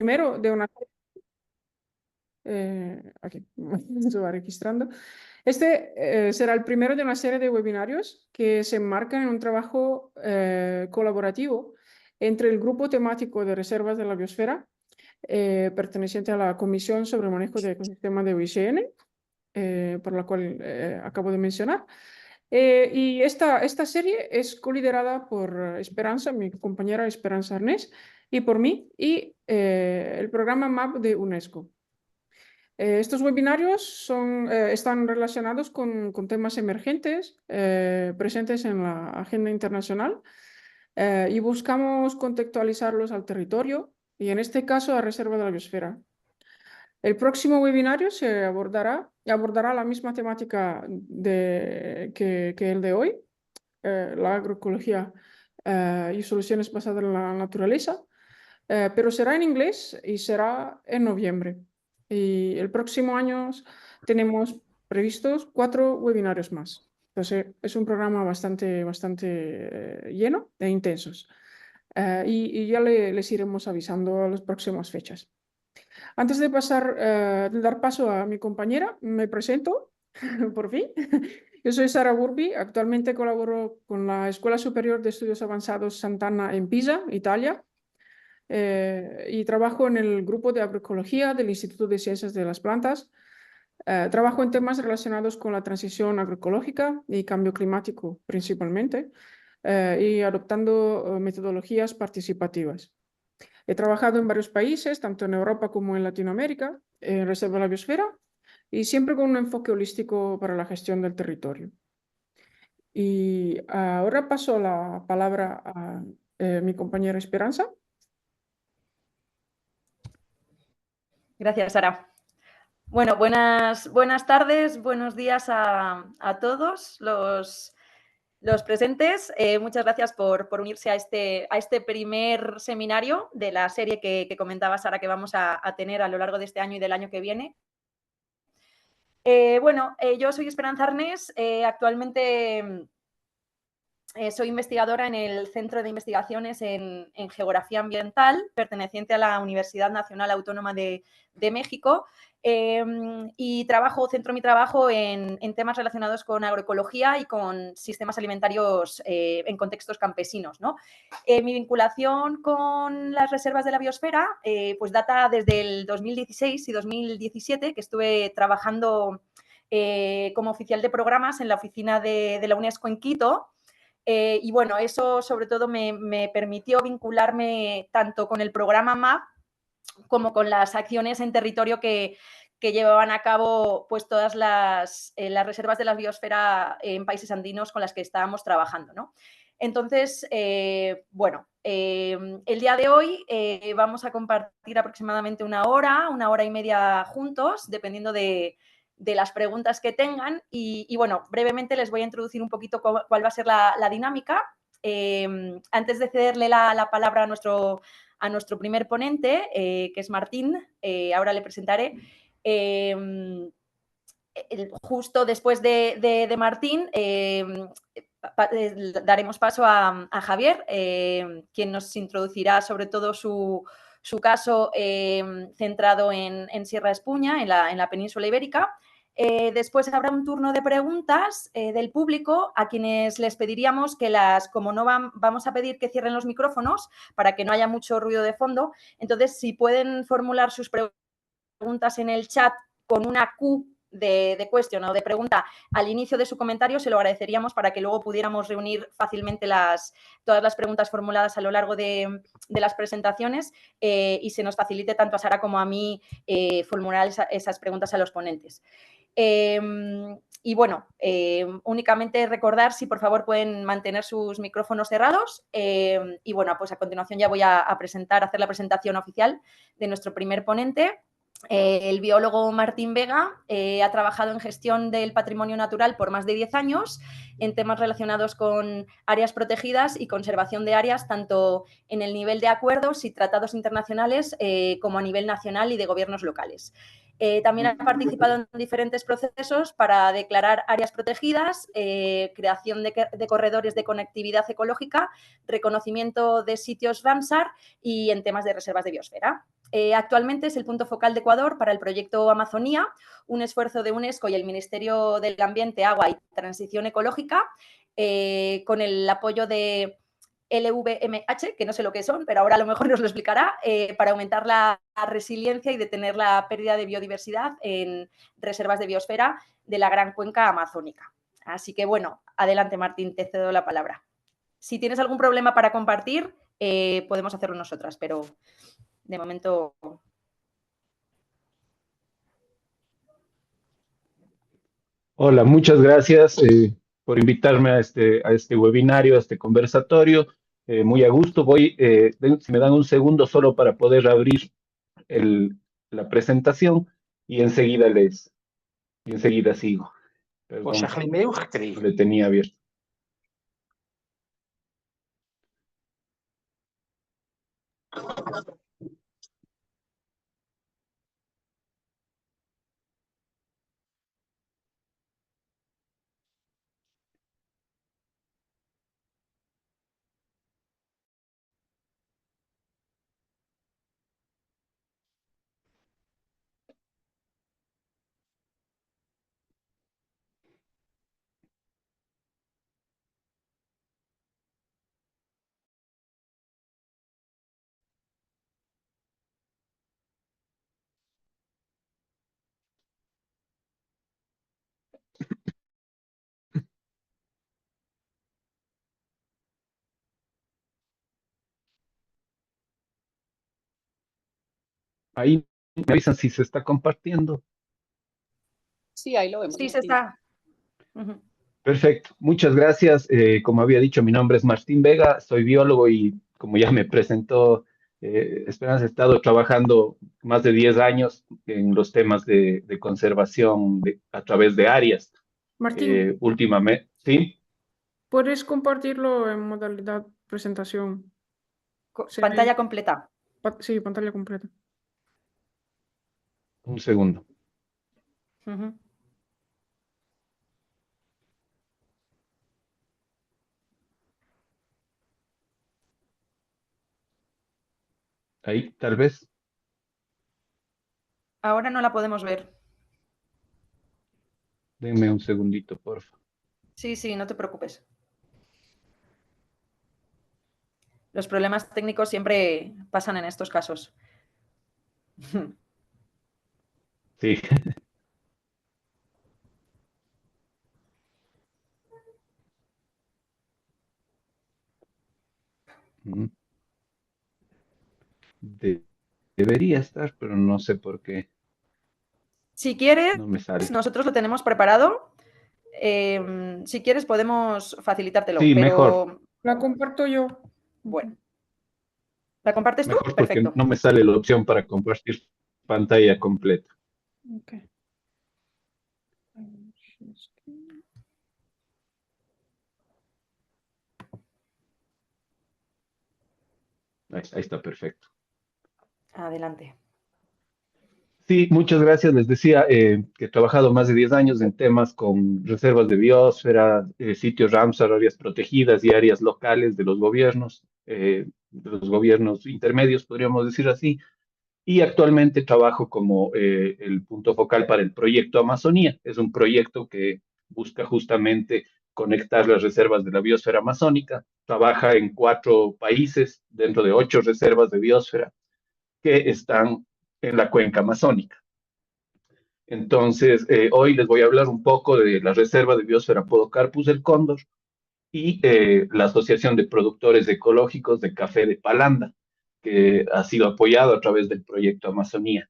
primero de una... aquí, se va registrando. Será el primero de una serie de webinarios que se enmarcan en un trabajo colaborativo entre el Grupo Temático de Reservas de la Biosfera, perteneciente a la Comisión sobre el Manejo de Ecosistemas de UICN, por la cual acabo de mencionar. Y esta serie es coliderada por Esperanza, mi compañera Esperanza Arnés, y por mí, y el programa MAP de UNESCO. Estos webinarios están relacionados con temas emergentes presentes en la agenda internacional y buscamos contextualizarlos al territorio y en este caso a Reserva de la Biosfera. El próximo webinario abordará la misma temática que el de hoy, la agroecología y soluciones basadas en la naturaleza, pero será en inglés y será en noviembre. Y el próximo año tenemos previstos 4 webinarios más. Entonces, es un programa bastante lleno e intensos. Y ya les iremos avisando a las próximas fechas. Antes de dar paso a mi compañera, me presento, por fin. Yo soy Sara Burbi, actualmente colaboro con la Escuela Superior de Estudios Avanzados Sant'Anna en Pisa, Italia, y trabajo en el grupo de agroecología del Instituto de Ciencias de las Plantas. Trabajo en temas relacionados con la transición agroecológica y cambio climático principalmente, y adoptando metodologías participativas. He trabajado en varios países, tanto en Europa como en Latinoamérica, en Reserva de la Biosfera, y siempre con un enfoque holístico para la gestión del territorio. Y ahora paso la palabra a mi compañera Esperanza. Gracias, Sara. Bueno, buenas tardes, buenos días a todos los presentes. Muchas gracias por unirse a este primer seminario de la serie que comentaba Sara que vamos a tener a lo largo de este año y del año que viene. Yo soy Esperanza Arnés, actualmente soy investigadora en el Centro de Investigaciones en Geografía Ambiental, perteneciente a la Universidad Nacional Autónoma de México, y centro mi trabajo en temas relacionados con agroecología y con sistemas alimentarios en contextos campesinos, ¿no? Mi vinculación con las reservas de la biosfera pues data desde el 2016 y 2017, que estuve trabajando como oficial de programas en la oficina de la UNESCO en Quito. Y bueno, eso sobre todo me permitió vincularme tanto con el programa MAP como con las acciones en territorio que llevaban a cabo pues todas las reservas de la biosfera en países andinos con las que estábamos trabajando, ¿no? Entonces, el día de hoy vamos a compartir aproximadamente una hora y media juntos, dependiendo de las preguntas que tengan. Y bueno, brevemente les voy a introducir un poquito cuál va a ser la dinámica. Antes de cederle la palabra a nuestro primer ponente, que es Martín, ahora le presentaré. Justo después de Martín, daremos paso a Javier, quien nos introducirá sobre todo su caso centrado en Sierra de Espuña, en la península ibérica. Después habrá un turno de preguntas del público, a quienes les pediríamos que como no vamos a pedir que cierren los micrófonos para que no haya mucho ruido de fondo, entonces si pueden formular sus preguntas en el chat con una Q de cuestión o de pregunta al inicio de su comentario, se lo agradeceríamos para que luego pudiéramos reunir fácilmente todas las preguntas formuladas a lo largo de las presentaciones y se nos facilite tanto a Sara como a mí formular esas preguntas a los ponentes. Y bueno, únicamente recordar si por favor pueden mantener sus micrófonos cerrados. Y bueno, pues a continuación ya voy a hacer la presentación oficial de nuestro primer ponente. El biólogo Martín Vega ha trabajado en gestión del patrimonio natural por más de 10 años en temas relacionados con áreas protegidas y conservación de áreas, tanto en el nivel de acuerdos y tratados internacionales como a nivel nacional y de gobiernos locales. También ha participado en diferentes procesos para declarar áreas protegidas, creación de corredores de conectividad ecológica, reconocimiento de sitios Ramsar y en temas de reservas de biosfera. Actualmente es el punto focal de Ecuador para el proyecto Amazonía, un esfuerzo de UNESCO y el Ministerio del Ambiente, Agua y Transición Ecológica, con el apoyo de LVMH, que no sé lo que son, pero ahora a lo mejor nos lo explicará, para aumentar la resiliencia y detener la pérdida de biodiversidad en reservas de biosfera de la gran cuenca amazónica. Así que bueno, adelante Martín, te cedo la palabra. Si tienes algún problema para compartir, podemos hacerlo nosotras, pero de momento... Hola, muchas gracias por invitarme a este webinario, a este conversatorio. Muy a gusto. Si me dan un segundo solo para poder abrir la presentación y enseguida sigo. Perdón, no le tenía abierto. Ahí me avisan si se está compartiendo. Sí, ahí lo vemos. Sí, se está. Uh-huh. Perfecto, muchas gracias. Como había dicho, mi nombre es Martín Vega, soy biólogo y como ya me presentó Esperanza, he estado trabajando más de 10 años en los temas de conservación a través de áreas. Martín, Últimamente, ¿sí? ¿puedes compartirlo en modalidad presentación? Pantalla completa. Sí, pantalla completa. Un segundo. Uh-huh. Ahí, tal vez. Ahora no la podemos ver. Denme un segundito, por favor. Sí, sí, no te preocupes. Los problemas técnicos siempre pasan en estos casos. Sí. Debería estar, pero no sé por qué. Si quieres, No me sale. nosotros lo tenemos preparado. Si quieres, podemos facilitártelo. Sí, pero... mejor. La comparto yo. Bueno. ¿La compartes tú? Mejor porque Perfecto. no me sale la opción para compartir pantalla completa. Okay. Ahí está, perfecto. Adelante. Sí, muchas gracias. Les decía que he trabajado más de 10 años en temas con reservas de biosfera, sitios Ramsar, áreas protegidas y áreas locales de los gobiernos intermedios, podríamos decir así. Y actualmente trabajo como el punto focal para el proyecto Amazonía. Es un proyecto que busca justamente conectar las reservas de la biosfera amazónica. Trabaja en 4 países dentro de 8 reservas de biosfera que están en la cuenca amazónica. Entonces, hoy les voy a hablar un poco de la Reserva de Biosfera Podocarpus del Cóndor y la Asociación de Productores Ecológicos de Café de Palanda, que ha sido apoyado a través del proyecto Amazonía.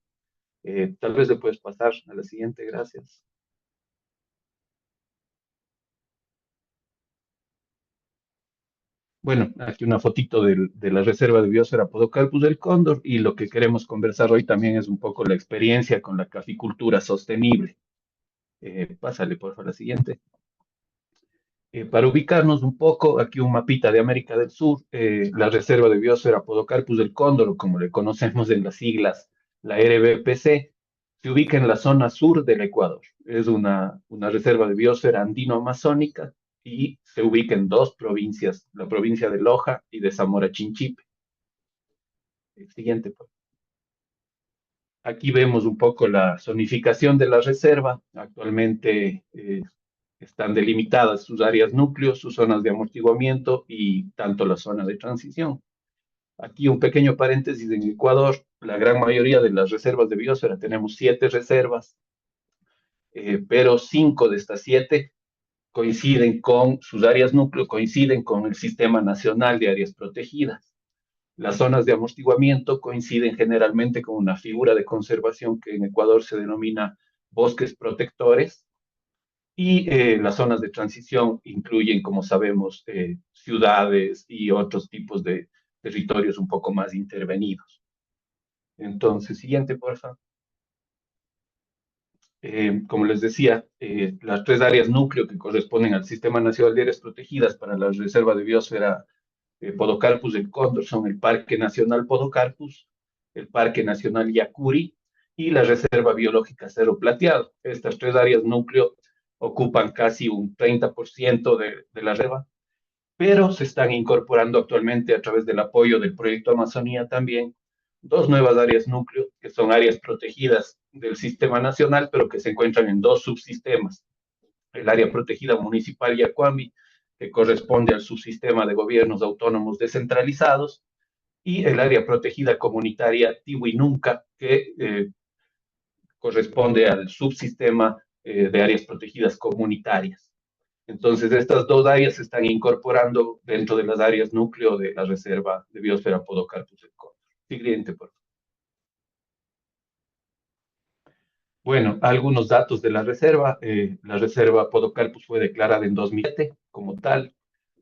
Tal vez le puedes pasar a la siguiente, gracias. Bueno, aquí una fotito de la Reserva de Biosfera Podocarpus del Cóndor y lo que queremos conversar hoy también es un poco la experiencia con la caficultura sostenible. Pásale, por favor, a la siguiente. Para ubicarnos un poco, aquí un mapita de América del Sur, la Reserva de Biosfera Podocarpus del Cóndor, o como le conocemos en las siglas, la RBPC, se ubica en la zona sur del Ecuador. Es una reserva de biosfera andino-amazónica y se ubica en 2 provincias, la provincia de Loja y de Zamora Chinchipe. El siguiente, pues. Aquí vemos un poco la zonificación de la reserva. Actualmente están delimitadas sus áreas núcleos, sus zonas de amortiguamiento y tanto la zona de transición. Aquí un pequeño paréntesis: en Ecuador, la gran mayoría de las reservas de biosfera, tenemos 7 reservas, pero 5 de estas 7 coinciden con sus áreas núcleo, coinciden con el Sistema Nacional de Áreas Protegidas. Las zonas de amortiguamiento coinciden generalmente con una figura de conservación que en Ecuador se denomina bosques protectores, y las zonas de transición incluyen, como sabemos, ciudades y otros tipos de territorios un poco más intervenidos. Entonces, siguiente, por favor. Como les decía, las 3 áreas núcleo que corresponden al Sistema Nacional de Áreas Protegidas para la Reserva de Biosfera Podocarpus del Cóndor son el Parque Nacional Podocarpus, el Parque Nacional Yacuri y la Reserva Biológica Cerro Plateado. Estas 3 áreas núcleo ocupan casi un 30% de la reserva, pero se están incorporando actualmente, a través del apoyo del Proyecto Amazonía, también 2 nuevas áreas núcleo, que son áreas protegidas del Sistema Nacional, pero que se encuentran en 2 subsistemas: el área protegida municipal Yacuambi, que corresponde al subsistema de gobiernos autónomos descentralizados, y el área protegida comunitaria Tihuinunca, que corresponde al subsistema de áreas protegidas comunitarias. Entonces, estas 2 áreas se están incorporando dentro de las áreas núcleo de la Reserva de Biosfera Podocarpus del Cóndor. Siguiente, por favor. Bueno, algunos datos de la reserva. La reserva Podocarpus fue declarada en 2007 como tal.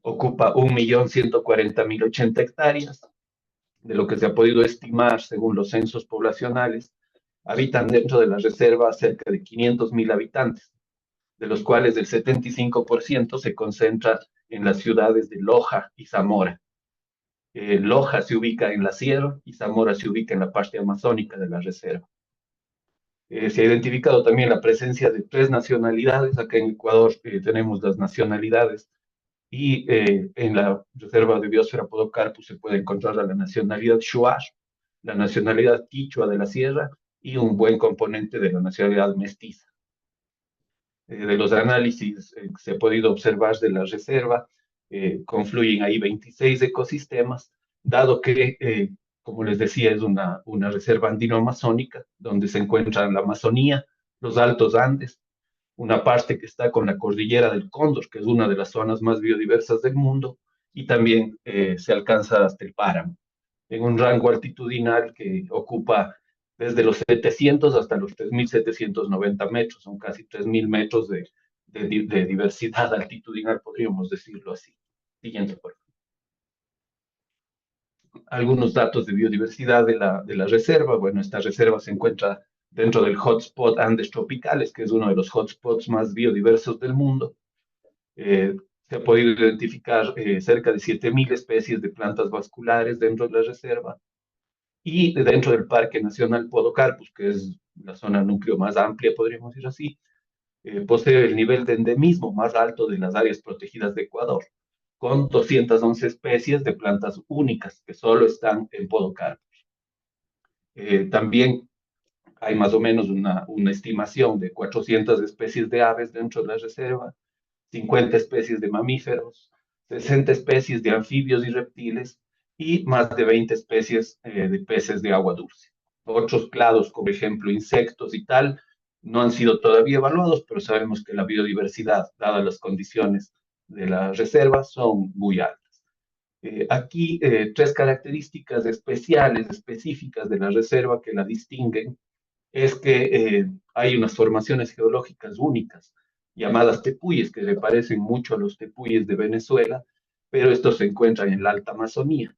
Ocupa 1.140.080 hectáreas. De lo que se ha podido estimar según los censos poblacionales, habitan dentro de la reserva cerca de 500.000 habitantes, de los cuales el 75% se concentra en las ciudades de Loja y Zamora. Loja se ubica en la sierra y Zamora se ubica en la parte amazónica de la reserva. Se ha identificado también la presencia de 3 nacionalidades. Acá en Ecuador tenemos las nacionalidades, y en la Reserva de Biosfera Podocarpus se puede encontrar a la nacionalidad Shuar, la nacionalidad Quichua de la Sierra y un buen componente de la nacionalidad mestiza. De los análisis que se ha podido observar de la reserva, confluyen ahí 26 ecosistemas, dado que, como les decía, es una reserva andino-amazónica, donde se encuentran la Amazonía, los Altos Andes, una parte que está con la cordillera del Cóndor, que es una de las zonas más biodiversas del mundo, y también se alcanza hasta el páramo, en un rango altitudinal que ocupa desde los 700 hasta los 3.790 metros, son casi 3.000 metros de diversidad altitudinal, podríamos decirlo así. Siguiente, por favor. Algunos datos de biodiversidad de la reserva. Bueno, esta reserva se encuentra dentro del hotspot Andes tropicales, que es uno de los hotspots más biodiversos del mundo. Se ha podido identificar cerca de 7.000 especies de plantas vasculares dentro de la reserva. Y dentro del Parque Nacional Podocarpus, que es la zona núcleo más amplia, podríamos decir así, posee el nivel de endemismo más alto de las áreas protegidas de Ecuador, con 211 especies de plantas únicas que solo están en Podocarpus. También hay más o menos una estimación de 400 especies de aves dentro de la reserva, 50 especies de mamíferos, 60 especies de anfibios y reptiles, y más de 20 especies de peces de agua dulce. Otros clados, como ejemplo insectos y tal, no han sido todavía evaluados, pero sabemos que la biodiversidad, dadas las condiciones de la reserva, son muy altas. Aquí 3 características especiales, específicas de la reserva que la distinguen, es que hay unas formaciones geológicas únicas, llamadas tepuyes, que se parecen mucho a los tepuyes de Venezuela, pero estos se encuentran en la alta Amazonía.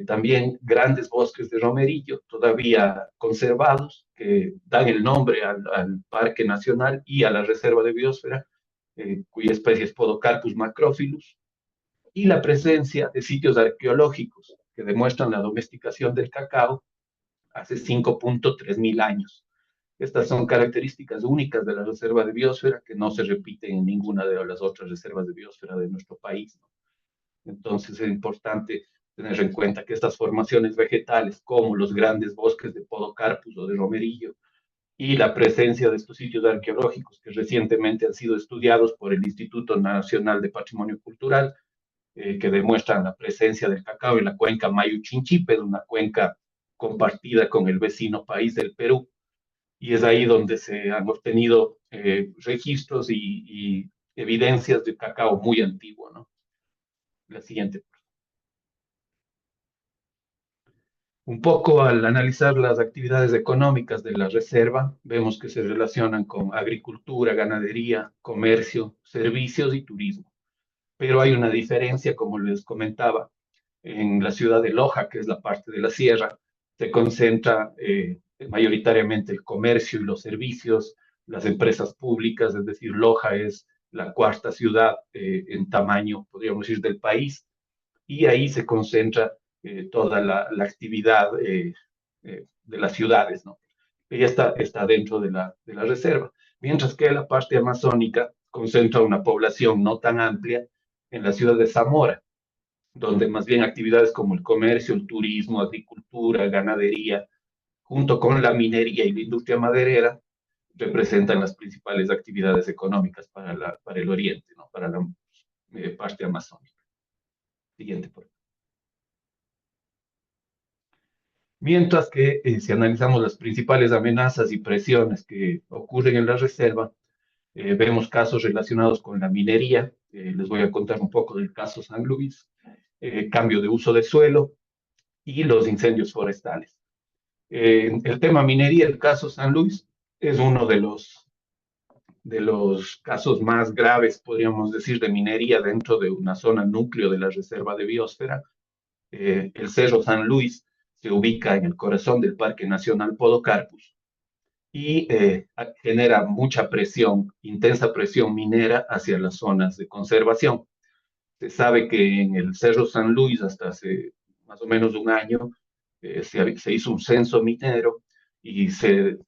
También grandes bosques de romerillo todavía conservados, que dan el nombre al Parque Nacional y a la Reserva de Biosfera, cuya especie es Podocarpus macrophyllus, y la presencia de sitios arqueológicos que demuestran la domesticación del cacao hace 5.3 mil años. Estas son características únicas de la Reserva de Biosfera que no se repiten en ninguna de las otras reservas de biosfera de nuestro país, ¿no? Entonces es importante tener en cuenta que estas formaciones vegetales, como los grandes bosques de Podocarpus o de Romerillo, y la presencia de estos sitios arqueológicos que recientemente han sido estudiados por el Instituto Nacional de Patrimonio Cultural, que demuestran la presencia del cacao en la cuenca Mayu-Chinchipe, una cuenca compartida con el vecino país del Perú, y es ahí donde se han obtenido registros y evidencias de cacao muy antiguo, ¿no? La siguiente. Un poco al analizar las actividades económicas de la reserva, vemos que se relacionan con agricultura, ganadería, comercio, servicios y turismo. Pero hay una diferencia, como les comentaba, en la ciudad de Loja, que es la parte de la sierra, se concentra mayoritariamente el comercio y los servicios, las empresas públicas, es decir, Loja es la cuarta ciudad en tamaño, podríamos decir, del país, y ahí se concentra toda la actividad de las ciudades, ¿no? Ella está dentro de la reserva, mientras que la parte amazónica concentra una población no tan amplia en la ciudad de Zamora, donde más bien actividades como el comercio, el turismo, agricultura, ganadería, junto con la minería y la industria maderera, representan las principales actividades económicas para el oriente, ¿no? Para la parte amazónica. Siguiente, por favor. Mientras que si analizamos las principales amenazas y presiones que ocurren en la reserva, vemos casos relacionados con la minería. Les voy a contar un poco del caso San Luis, cambio de uso de suelo y los incendios forestales. El tema minería, el caso San Luis, es uno de los casos más graves, podríamos decir, de minería dentro de una zona núcleo de la reserva de biosfera. El Cerro San Luis se ubica en el corazón del Parque Nacional Podocarpus y genera mucha presión, intensa presión minera hacia las zonas de conservación. Se sabe que en el Cerro San Luis, hasta hace más o menos un año, se hizo un censo minero y se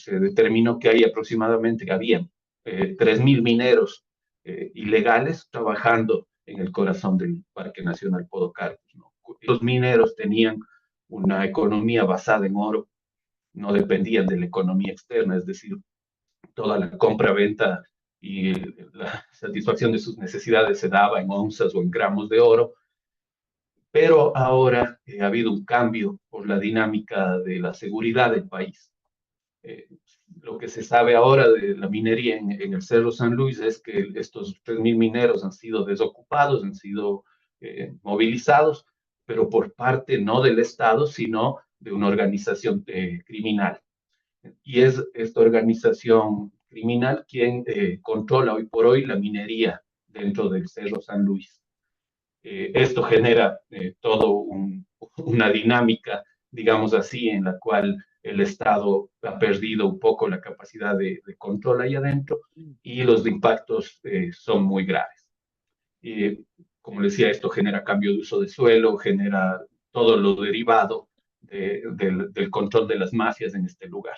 determinó que hay aproximadamente, había 3.000 mineros ilegales trabajando en el corazón del Parque Nacional Podocarpus, ¿no? Los mineros tenían una economía basada en oro, no dependían de la economía externa, es decir, toda la compra-venta y la satisfacción de sus necesidades se daba en onzas o en gramos de oro, pero ahora ha habido un cambio por la dinámica de la seguridad del país. Lo que se sabe ahora de la minería en el Cerro San Luis es que estos 3.000 mineros han sido desocupados, han sido movilizados, pero por parte no del Estado, sino de una organización criminal. Y es esta organización criminal quien controla hoy por hoy la minería dentro del Cerro San Luis. Esto genera una dinámica, digamos así, en la cual el Estado ha perdido un poco la capacidad de control ahí adentro y los impactos son muy graves. Como decía, esto genera cambio de uso de suelo, genera todo lo derivado del control de las mafias en este lugar.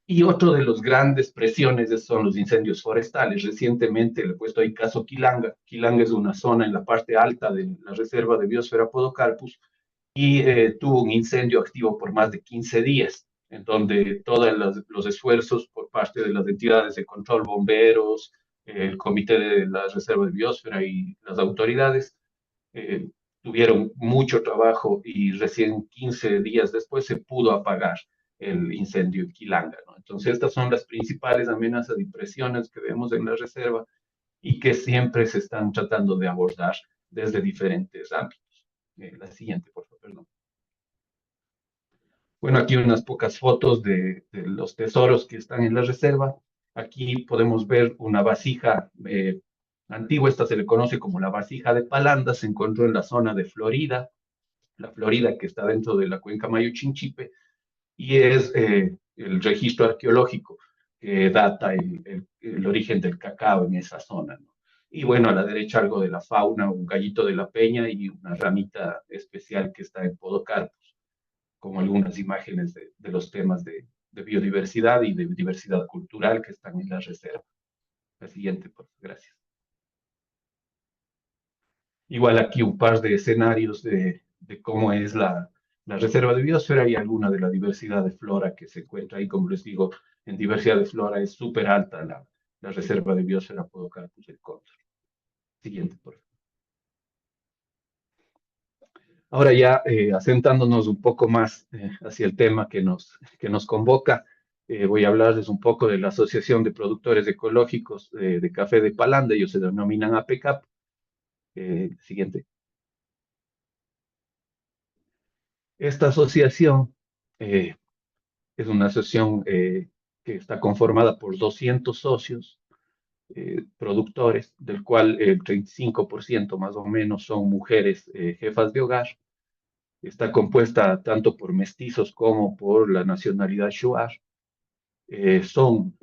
Y otro de los grandes presiones son los incendios forestales. Recientemente le he puesto ahí caso Quilanga. Quilanga es una zona en la parte alta de la reserva de biosfera Podocarpus y tuvo un incendio activo por más de 15 días, en donde todos los esfuerzos por parte de las entidades de control, bomberos, el comité de la reserva de biosfera y las autoridades eh, tuvieron mucho trabajo y recién 15 días después se pudo apagar el incendio en Quilanga, ¿no? Entonces, estas son las principales amenazas y presiones que vemos en la reserva y que siempre se están tratando de abordar desde diferentes ámbitos. La siguiente, por favor, perdón. Bueno, aquí unas pocas fotos de los tesoros que están en la reserva. Aquí podemos ver una vasija antigua, esta se le conoce como la vasija de Palanda, se encontró en la zona de Florida, la Florida que está dentro de la cuenca Mayu-Chinchipe, y es el registro arqueológico que data el origen del cacao en esa zona, ¿no? Y bueno, a la derecha algo de la fauna, un gallito de la peña y una ramita especial que está en Podocarpus, como algunas imágenes de los temas de biodiversidad y de diversidad cultural que están en la reserva. La siguiente, por favor, gracias. Igual aquí un par de escenarios de cómo es la reserva de biosfera y alguna de la diversidad de flora que se encuentra ahí. Como les digo, en diversidad de flora es súper alta la reserva de biosfera Podocarpus del cóndor. Siguiente, por favor. Ahora ya asentándonos un poco más hacia el tema que nos convoca, voy a hablarles un poco de la Asociación de Productores Ecológicos de Café de Palanda. Ellos se denominan APCAP. Siguiente. Esta asociación es una asociación que está conformada por 200 socios productores, del cual el 35% más o menos son mujeres jefas de hogar. Está compuesta tanto por mestizos como por la nacionalidad shuar. Son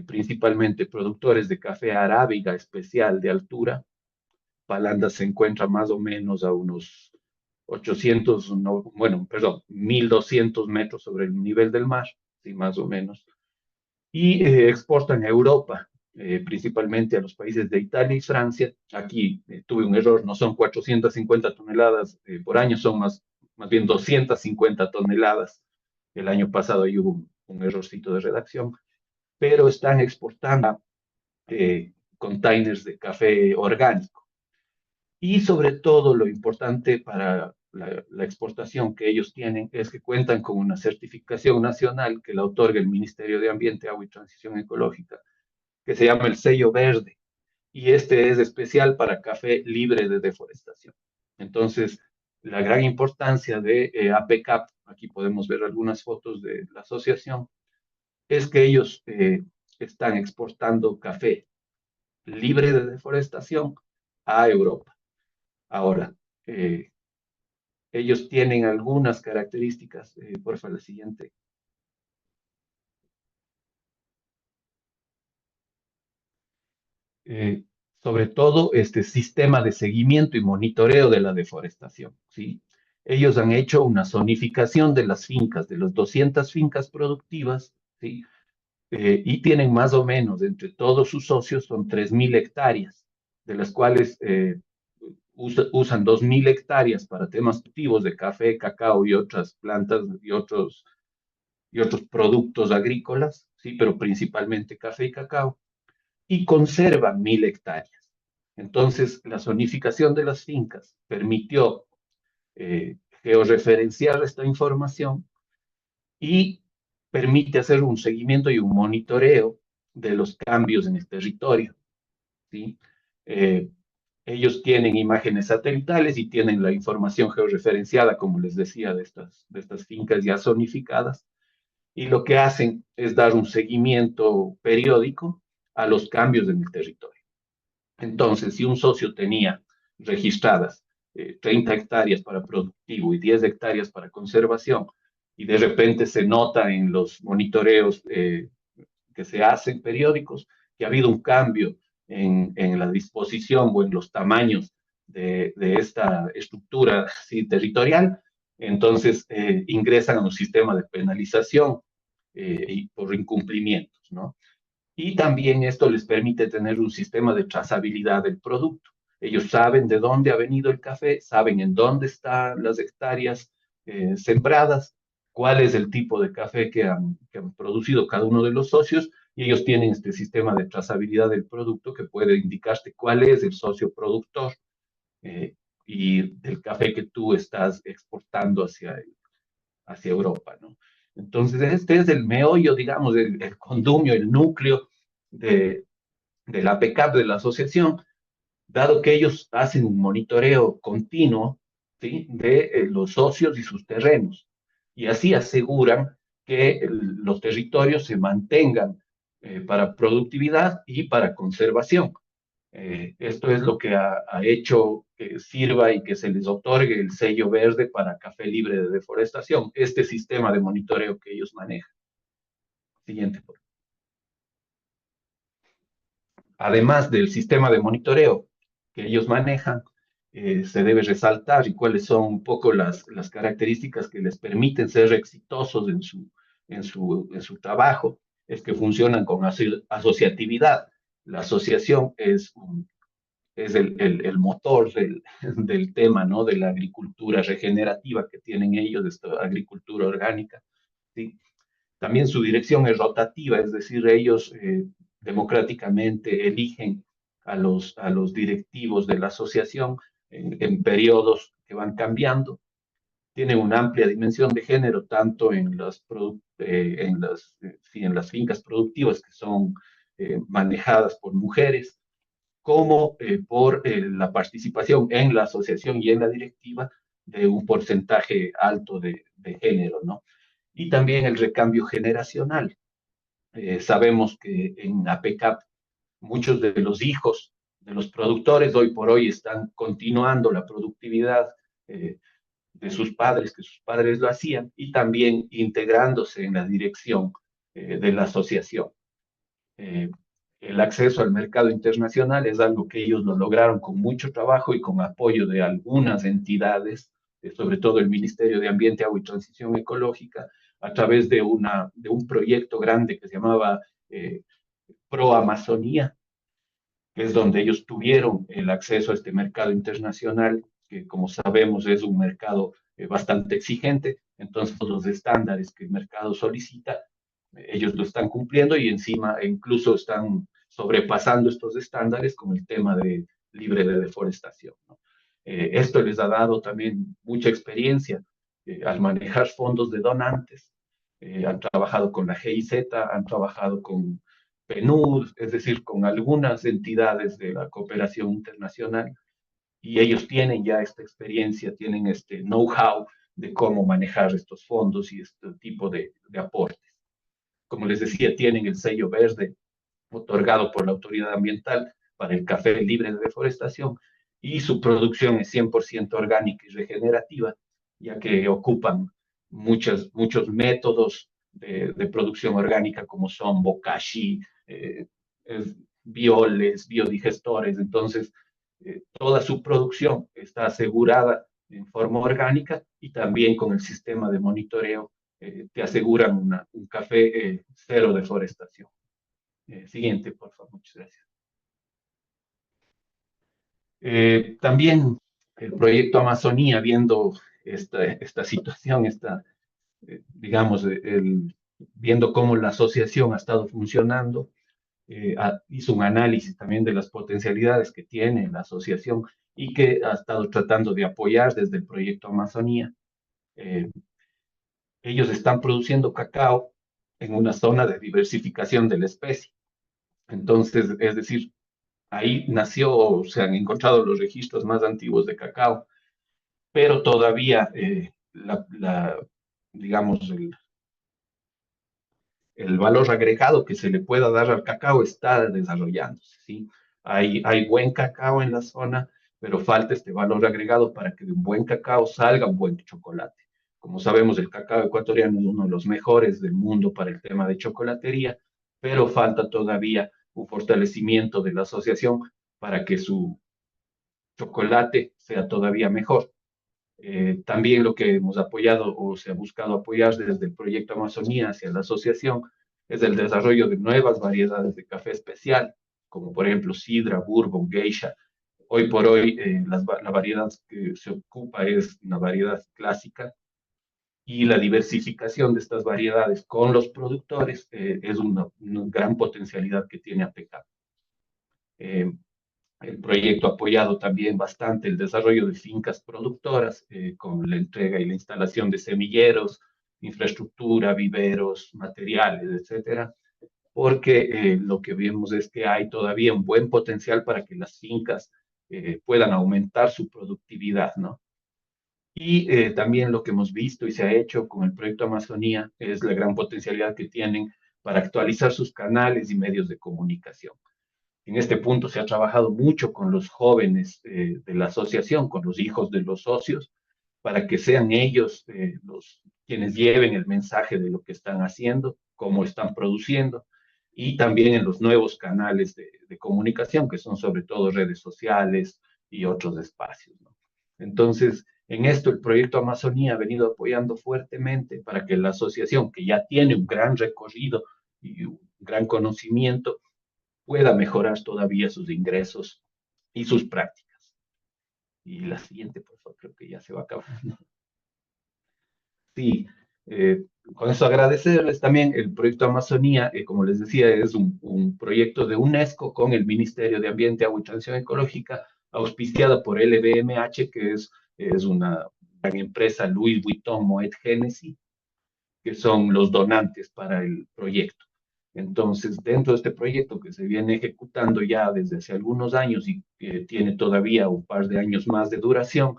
principalmente productores de café arábiga especial de altura. Palanda se encuentra más o menos a unos 800, no, bueno, perdón, 1200 metros sobre el nivel del mar, sí, más o menos. Y exportan a Europa, principalmente a los países de Italia y Francia. Aquí tuve un error, no son 450 toneladas por año, son más bien 250 toneladas. El año pasado ahí hubo un errorcito de redacción, pero están exportando containers de café orgánico. Y sobre todo lo importante para la exportación que ellos tienen es que cuentan con una certificación nacional que la otorga el Ministerio de Ambiente, Agua y Transición Ecológica, que se llama el sello verde. Y este es especial para café libre de deforestación. Entonces, la gran importancia de APCAP, aquí podemos ver algunas fotos de la asociación, es que ellos están exportando café libre de deforestación a Europa. Ahora, ellos tienen algunas características, por favor, la siguiente. Sobre todo este sistema de seguimiento y monitoreo de la deforestación, ¿sí? Ellos han hecho una zonificación de las fincas, de las 200 fincas productivas, ¿sí? Y tienen más o menos, entre todos sus socios, son 3.000 hectáreas, de las cuales usan 2.000 hectáreas para temas cultivos de café, cacao y otras plantas y otros productos agrícolas, ¿sí? Pero principalmente café y cacao, y conservan 1.000 hectáreas. Entonces, la zonificación de las fincas permitió georreferenciar esta información y permite hacer un seguimiento y un monitoreo de los cambios en el territorio, ¿sí? Ellos tienen imágenes satelitales y tienen la información georreferenciada, como les decía, de estas fincas ya zonificadas, y lo que hacen es dar un seguimiento periódico a los cambios en el territorio. Entonces, si un socio tenía registradas 30 hectáreas para productivo y 10 hectáreas para conservación, y de repente se nota en los monitoreos que se hacen periódicos que ha habido un cambio en la disposición o en los tamaños de esta estructura ¿sí? territorial, entonces ingresan a un sistema de penalización y por incumplimientos, ¿no? Y también esto les permite tener un sistema de trazabilidad del producto. Ellos saben de dónde ha venido el café, saben en dónde están las hectáreas sembradas, cuál es el tipo de café que han producido cada uno de los socios, y ellos tienen este sistema de trazabilidad del producto que puede indicarte cuál es el socio productor eh, y del café que tú estás exportando hacia Europa, ¿no? Entonces, este es el meollo, digamos, el condumio, el núcleo de la PECAP, de la asociación, dado que ellos hacen un monitoreo continuo, ¿sí? de los socios y sus terrenos, y así aseguran que los territorios se mantengan para productividad y para conservación. Esto es lo que ha hecho que sirva y que se les otorgue el sello verde para café libre de deforestación, este sistema de monitoreo que ellos manejan. Siguiente, por favor. Además del sistema de monitoreo que ellos manejan, se debe resaltar y cuáles son un poco las características que les permiten ser exitosos en su trabajo, es que funcionan con asociatividad. La asociación es es el motor del tema, ¿no? De la agricultura regenerativa que tienen ellos, de esta agricultura orgánica, ¿sí? También su dirección es rotativa, es decir, ellos democráticamente eligen a los directivos de la asociación en periodos que van cambiando. Tiene una amplia dimensión de género, tanto sí, en las fincas productivas que son manejadas por mujeres, como por la participación en la asociación y en la directiva de un porcentaje alto de género, ¿no? Y también el recambio generacional. Sabemos que en APECAP muchos de los hijos de los productores hoy por hoy están continuando la productividad de sus padres, que sus padres lo hacían, y también integrándose en la dirección de la asociación. Eh, el acceso al mercado internacional es algo que ellos lo lograron con mucho trabajo y con apoyo de algunas entidades, sobre todo el Ministerio de Ambiente, Agua y Transición Ecológica, a través de un proyecto grande que se llamaba Pro Amazonía, que es donde ellos tuvieron el acceso a este mercado internacional, que como sabemos es un mercado bastante exigente. Entonces los estándares que el mercado solicita, ellos lo están cumpliendo y encima incluso están sobrepasando estos estándares con el tema de libre de deforestación, ¿no? Esto les ha dado también mucha experiencia al manejar fondos de donantes. Han trabajado con la GIZ, han trabajado con PNUD, es decir, con algunas entidades de la cooperación internacional, y ellos tienen ya esta experiencia, tienen este know-how de cómo manejar estos fondos y este tipo de aportes. Como les decía, tienen el sello verde otorgado por la autoridad ambiental para el café libre de deforestación, y su producción es 100% orgánica y regenerativa, ya que ocupan muchos métodos de producción orgánica como son bokashi, eh, bioles, biodigestores. Entonces, toda su producción está asegurada en forma orgánica, y también con el sistema de monitoreo te aseguran un café cero deforestación. Siguiente, por favor, muchas gracias. También el proyecto Amazonía, viendo esta situación, digamos, viendo cómo la asociación ha estado funcionando, hizo un análisis también de las potencialidades que tiene la asociación y que ha estado tratando de apoyar desde el proyecto Amazonía. Ellos están produciendo cacao en una zona de diversificación de la especie. Entonces, es decir, ahí nació, se han encontrado los registros más antiguos de cacao, pero todavía, digamos, el valor agregado que se le pueda dar al cacao está desarrollándose, ¿sí? Hay buen cacao en la zona, pero falta este valor agregado para que de un buen cacao salga un buen chocolate. Como sabemos, el cacao ecuatoriano es uno de los mejores del mundo para el tema de chocolatería, pero falta todavía un fortalecimiento de la asociación para que su chocolate sea todavía mejor. También lo que hemos apoyado o se ha buscado apoyar desde el proyecto Amazonía hacia la asociación es el desarrollo de nuevas variedades de café especial, como por ejemplo sidra, bourbon, geisha. Hoy por hoy la variedad que se ocupa es una variedad clásica, y la diversificación de estas variedades con los productores es una gran potencialidad que tiene APECAP. El proyecto ha apoyado también bastante el desarrollo de fincas productoras, con la entrega y la instalación de semilleros, infraestructura, viveros, materiales, etcétera, porque lo que vemos es que hay todavía un buen potencial para que las fincas puedan aumentar su productividad, ¿no? Y también lo que hemos visto y se ha hecho con el proyecto Amazonía es la gran potencialidad que tienen para actualizar sus canales y medios de comunicación. En este punto se ha trabajado mucho con los jóvenes de la asociación, con los hijos de los socios, para que sean ellos quienes lleven el mensaje de lo que están haciendo, cómo están produciendo, y también en los nuevos canales de comunicación, que son sobre todo redes sociales y otros espacios, ¿no? Entonces, en esto el proyecto Amazonía ha venido apoyando fuertemente para que la asociación, que ya tiene un gran recorrido y un gran conocimiento, pueda mejorar todavía sus ingresos y sus prácticas. Y la siguiente, por favor, creo que ya se va a acabar. Sí, con eso agradecerles también el proyecto Amazonía, como les decía, es un proyecto de UNESCO con el Ministerio de Ambiente, Agua y Transición Ecológica, auspiciado por LVMH, que es una gran empresa, Louis Vuitton, Moet Hennessy, que son los donantes para el proyecto. Entonces, dentro de este proyecto que se viene ejecutando ya desde hace algunos años y que tiene todavía un par de años más de duración,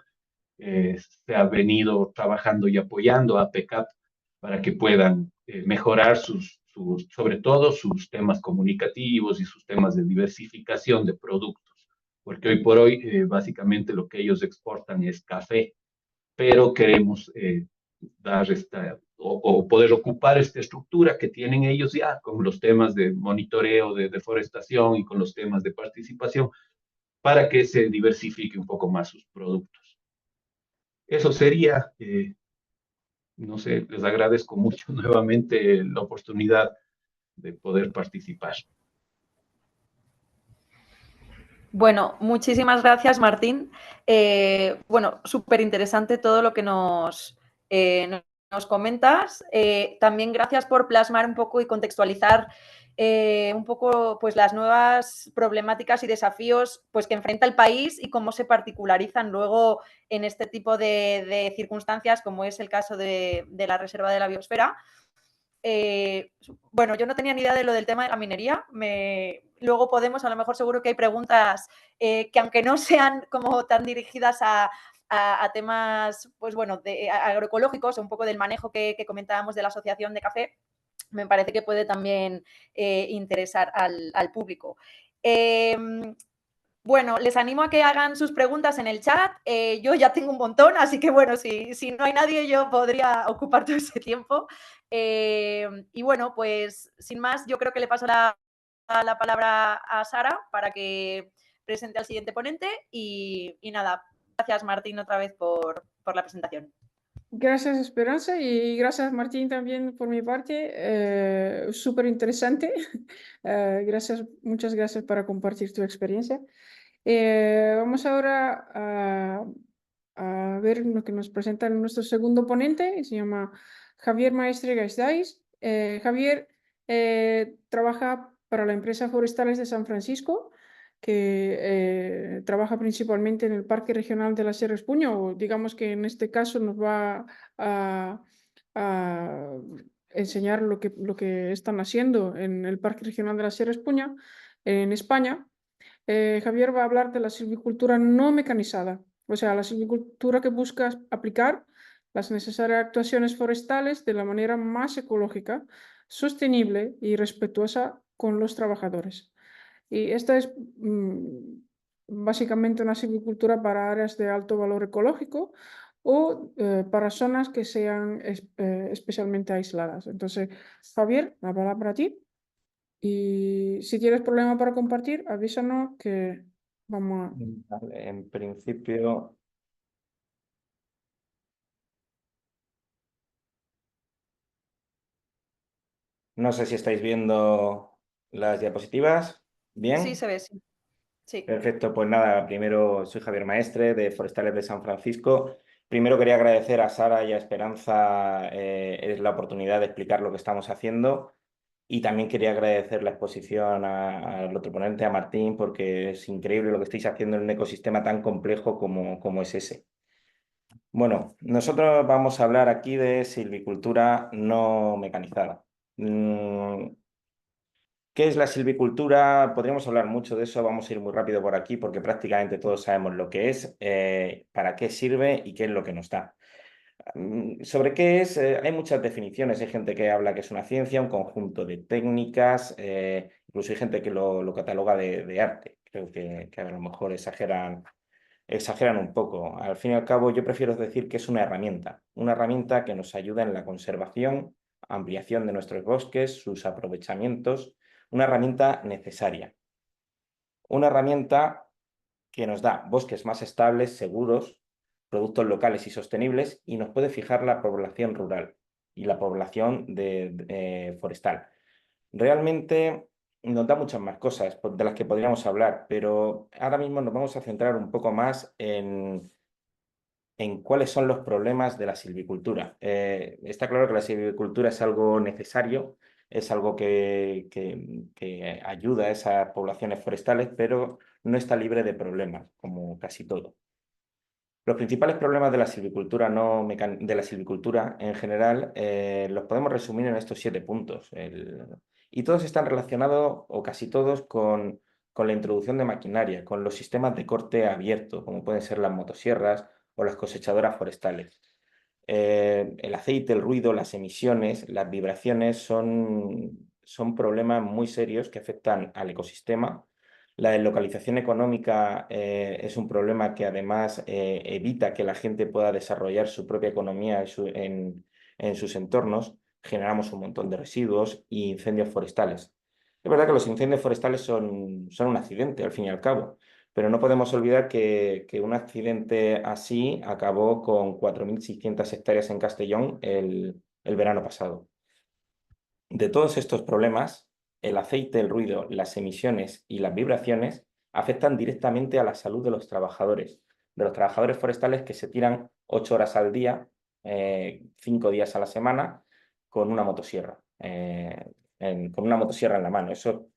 se ha venido trabajando y apoyando a PECAP para que puedan mejorar sobre todo sus temas comunicativos y sus temas de diversificación de productos, porque hoy por hoy básicamente lo que ellos exportan es café, pero queremos dar o poder ocupar esta estructura que tienen ellos ya con los temas de monitoreo, de deforestación y con los temas de participación para que se diversifique un poco más sus productos. Eso sería, no sé, les agradezco mucho nuevamente la oportunidad de poder participar. Bueno, muchísimas gracias, Martín. Bueno, súper interesante todo lo que nos comentas. También gracias por plasmar un poco y contextualizar un poco pues, las nuevas problemáticas y desafíos pues, que enfrenta el país y cómo se particularizan luego en este tipo de circunstancias, como es el caso de la Reserva de la Biosfera. Bueno, yo no tenía ni idea de lo del tema de la minería. Luego podemos, a lo mejor seguro que hay preguntas que aunque no sean como tan dirigidas a temas, pues bueno, agroecológicos, o un poco del manejo que comentábamos de la asociación de café, me parece que puede también interesar al público. Bueno, les animo a que hagan sus preguntas en el chat. Yo ya tengo un montón, así que bueno, si no hay nadie, yo podría ocupar todo ese tiempo. Y bueno, pues sin más, yo creo que le paso la palabra a Sara para que presente al siguiente ponente. Y nada, gracias Martín otra vez por la presentación. Gracias, Esperanza, y gracias, Martín, también por mi parte. Súper interesante. Muchas gracias por compartir tu experiencia. Vamos ahora a ver lo que nos presenta nuestro segundo ponente, se llama Javier Maestre Gaisdais. Javier trabaja para la empresa Forestales de San Francisco, que trabaja principalmente en el Parque Regional de la Sierra Espuña, o digamos que en este caso nos va a enseñar lo que están haciendo en el Parque Regional de la Sierra Espuña, en España. Javier va a hablar de la silvicultura no mecanizada, o sea, la silvicultura que busca aplicar las necesarias actuaciones forestales de la manera más ecológica, sostenible y respetuosa con los trabajadores. Y esta es básicamente una silvicultura para áreas de alto valor ecológico o para zonas que sean especialmente aisladas. Entonces, Javier, la palabra para ti. Y si tienes problema para compartir, avísanos que vamos a... Vale, en principio... No sé si estáis viendo las diapositivas. ¿Bien? Sí, se ve, sí. Sí. Perfecto, pues nada, primero soy Javier Maestre de Forestales de San Francisco. Primero quería agradecer a Sara y a Esperanza la oportunidad de explicar lo que estamos haciendo, y también quería agradecer la exposición al otro ponente, a Martín, porque es increíble lo que estáis haciendo en un ecosistema tan complejo como es ese. Bueno, nosotros vamos a hablar aquí de silvicultura no mecanizada. ¿Qué es la silvicultura? Podríamos hablar mucho de eso, vamos a ir muy rápido por aquí porque prácticamente todos sabemos lo que es, para qué sirve y qué es lo que nos da. Sobre qué es, hay muchas definiciones. Hay gente que habla que es una ciencia, un conjunto de técnicas, incluso hay gente que lo cataloga de arte. Creo que a lo mejor exageran un poco. Al fin y al cabo, yo prefiero decir que es una herramienta que nos ayuda en la conservación, ampliación de nuestros bosques, sus aprovechamientos, una herramienta necesaria. Una herramienta que nos da bosques más estables, seguros, productos locales y sostenibles, y nos puede fijar la población rural y la población forestal. Realmente nos da muchas más cosas de las que podríamos hablar, pero ahora mismo nos vamos a centrar un poco más en cuáles son los problemas de la silvicultura. Está claro que la silvicultura es algo necesario, es algo que ayuda a esas poblaciones forestales, pero no está libre de problemas, como casi todo. Los principales problemas de la silvicultura, de la silvicultura en general los podemos resumir en estos 7 puntos. Y todos están relacionados, o casi todos, con la introducción de maquinaria, con los sistemas de corte abierto, como pueden ser las motosierras o las cosechadoras forestales. El aceite, el ruido, las emisiones, las vibraciones son problemas muy serios que afectan al ecosistema. La deslocalización económica es un problema que además evita que la gente pueda desarrollar su propia economía en sus entornos. Generamos un montón de residuos y incendios forestales. Es verdad que los incendios forestales son un accidente, al fin y al cabo, pero no podemos olvidar que un accidente así acabó con 4.600 hectáreas en Castellón el verano pasado. De todos estos problemas, el aceite, el ruido, las emisiones y las vibraciones afectan directamente a la salud de los trabajadores forestales que se tiran 8 horas al día, 5 días a la semana, con una motosierra, con una motosierra en la mano. Eso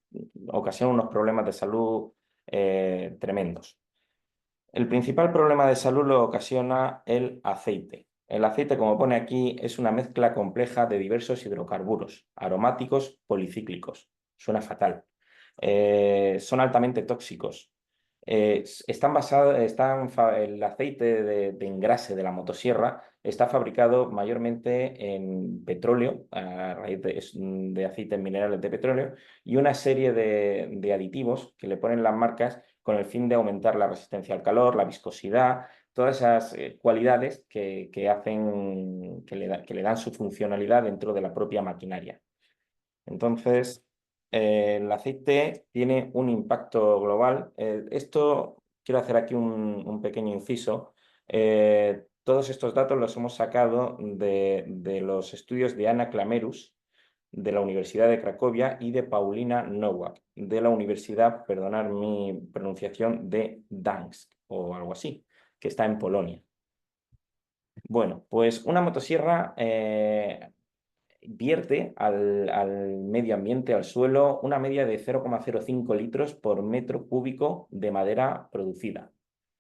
ocasiona unos problemas de salud tremendos. El principal problema de salud lo ocasiona el aceite. El aceite, como pone aquí, es una mezcla compleja de diversos hidrocarburos aromáticos policíclicos. Suena fatal. Son altamente tóxicos. El aceite de engrase de la motosierra está fabricado mayormente en petróleo, a raíz de aceites minerales de petróleo, y una serie de aditivos que le ponen las marcas con el fin de aumentar la resistencia al calor, la viscosidad, todas esas cualidades que hacen, que le dan su funcionalidad dentro de la propia maquinaria. Entonces, el aceite tiene un impacto global. Esto, quiero hacer aquí un pequeño inciso. Todos estos datos los hemos sacado de los estudios de Anna Klamerus, de la Universidad de Cracovia, y de Paulina Nowak, de la Universidad, perdonad mi pronunciación, de Gdańsk, o algo así, que está en Polonia. Bueno, pues una motosierra vierte al medio ambiente, al suelo, una media de 0,05 litros por metro cúbico de madera producida.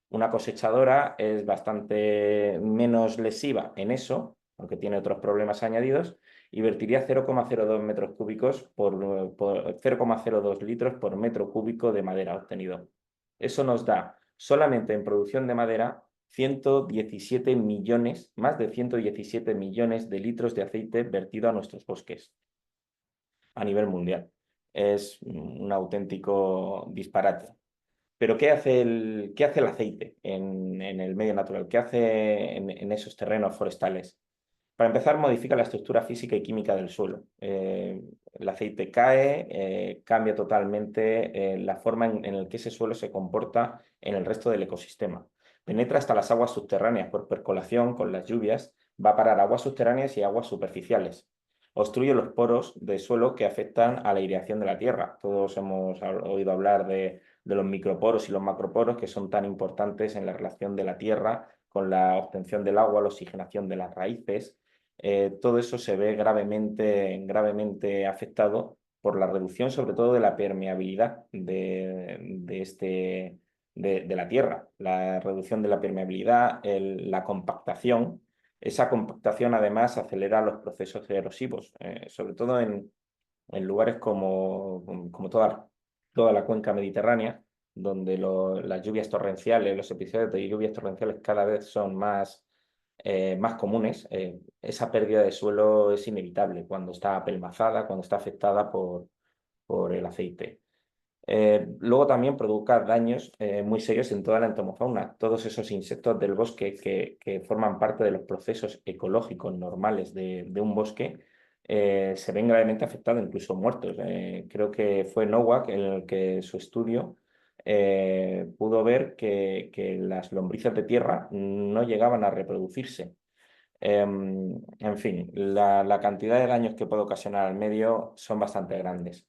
Una cosechadora es bastante menos lesiva en eso, aunque tiene otros problemas añadidos, y vertiría 0,02 metros cúbicos por 0,02 litros por metro cúbico de madera obtenido. Eso nos da, solamente en producción de madera, 117 millones, más de 117 millones de litros de aceite vertido a nuestros bosques a nivel mundial. Es un auténtico disparate. Pero ¿qué hace el aceite en el medio natural? ¿Qué hace en esos terrenos forestales? Para empezar, modifica la estructura física y química del suelo. El aceite cae, cambia totalmente la forma en la que ese suelo se comporta en el resto del ecosistema. Penetra hasta las aguas subterráneas por percolación con las lluvias, va a parar aguas subterráneas y aguas superficiales. Obstruye los poros del suelo que afectan a la aireación de la tierra. Todos hemos oído hablar de los microporos y los macroporos, que son tan importantes en la relación de la tierra con la obtención del agua, la oxigenación de las raíces. Todo eso se ve gravemente afectado por la reducción, sobre todo, de la permeabilidad de la tierra. La reducción de la permeabilidad, la compactación. Esa compactación, además, acelera los procesos erosivos, sobre todo en lugares como toda la cuenca mediterránea, donde las lluvias torrenciales, los episodios de lluvias torrenciales cada vez son más comunes. Esa pérdida de suelo es inevitable cuando está apelmazada, cuando está afectada por el aceite. Luego también provoca daños muy serios en toda la entomofauna. Todos esos insectos del bosque que forman parte de los procesos ecológicos normales de un bosque se ven gravemente afectados, incluso muertos. Creo que fue Nowak en el que su estudio pudo ver que las lombrices de tierra no llegaban a reproducirse. En fin, la cantidad de daños que puede ocasionar al medio son bastante grandes.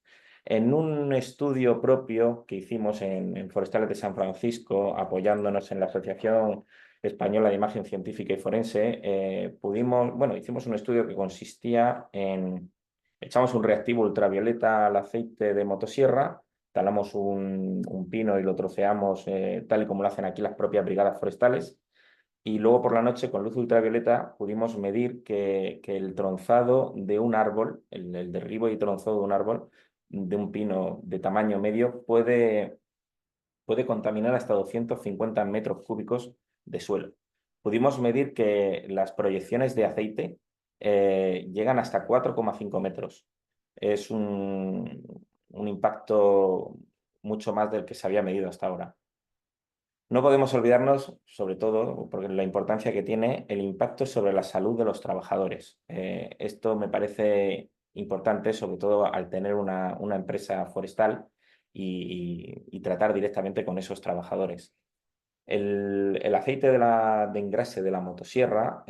En un estudio propio que hicimos en Forestales de San Francisco, apoyándonos en la Asociación Española de Imagen Científica y Forense, hicimos un estudio que consistía en, echamos un reactivo ultravioleta al aceite de motosierra, talamos un pino y lo troceamos tal y como lo hacen aquí las propias brigadas forestales, y luego por la noche con luz ultravioleta pudimos medir que el tronzado de un árbol, el derribo y tronzado de un árbol, de un pino de tamaño medio, puede contaminar hasta 250 metros cúbicos de suelo. Pudimos medir que las proyecciones de aceite llegan hasta 4,5 metros. Es un impacto mucho más del que se había medido hasta ahora. No podemos olvidarnos, sobre todo, porque la importancia que tiene el impacto sobre la salud de los trabajadores. Esto me parece importante, sobre todo al tener una empresa forestal y tratar directamente con esos trabajadores. El aceite de engrase de la motosierra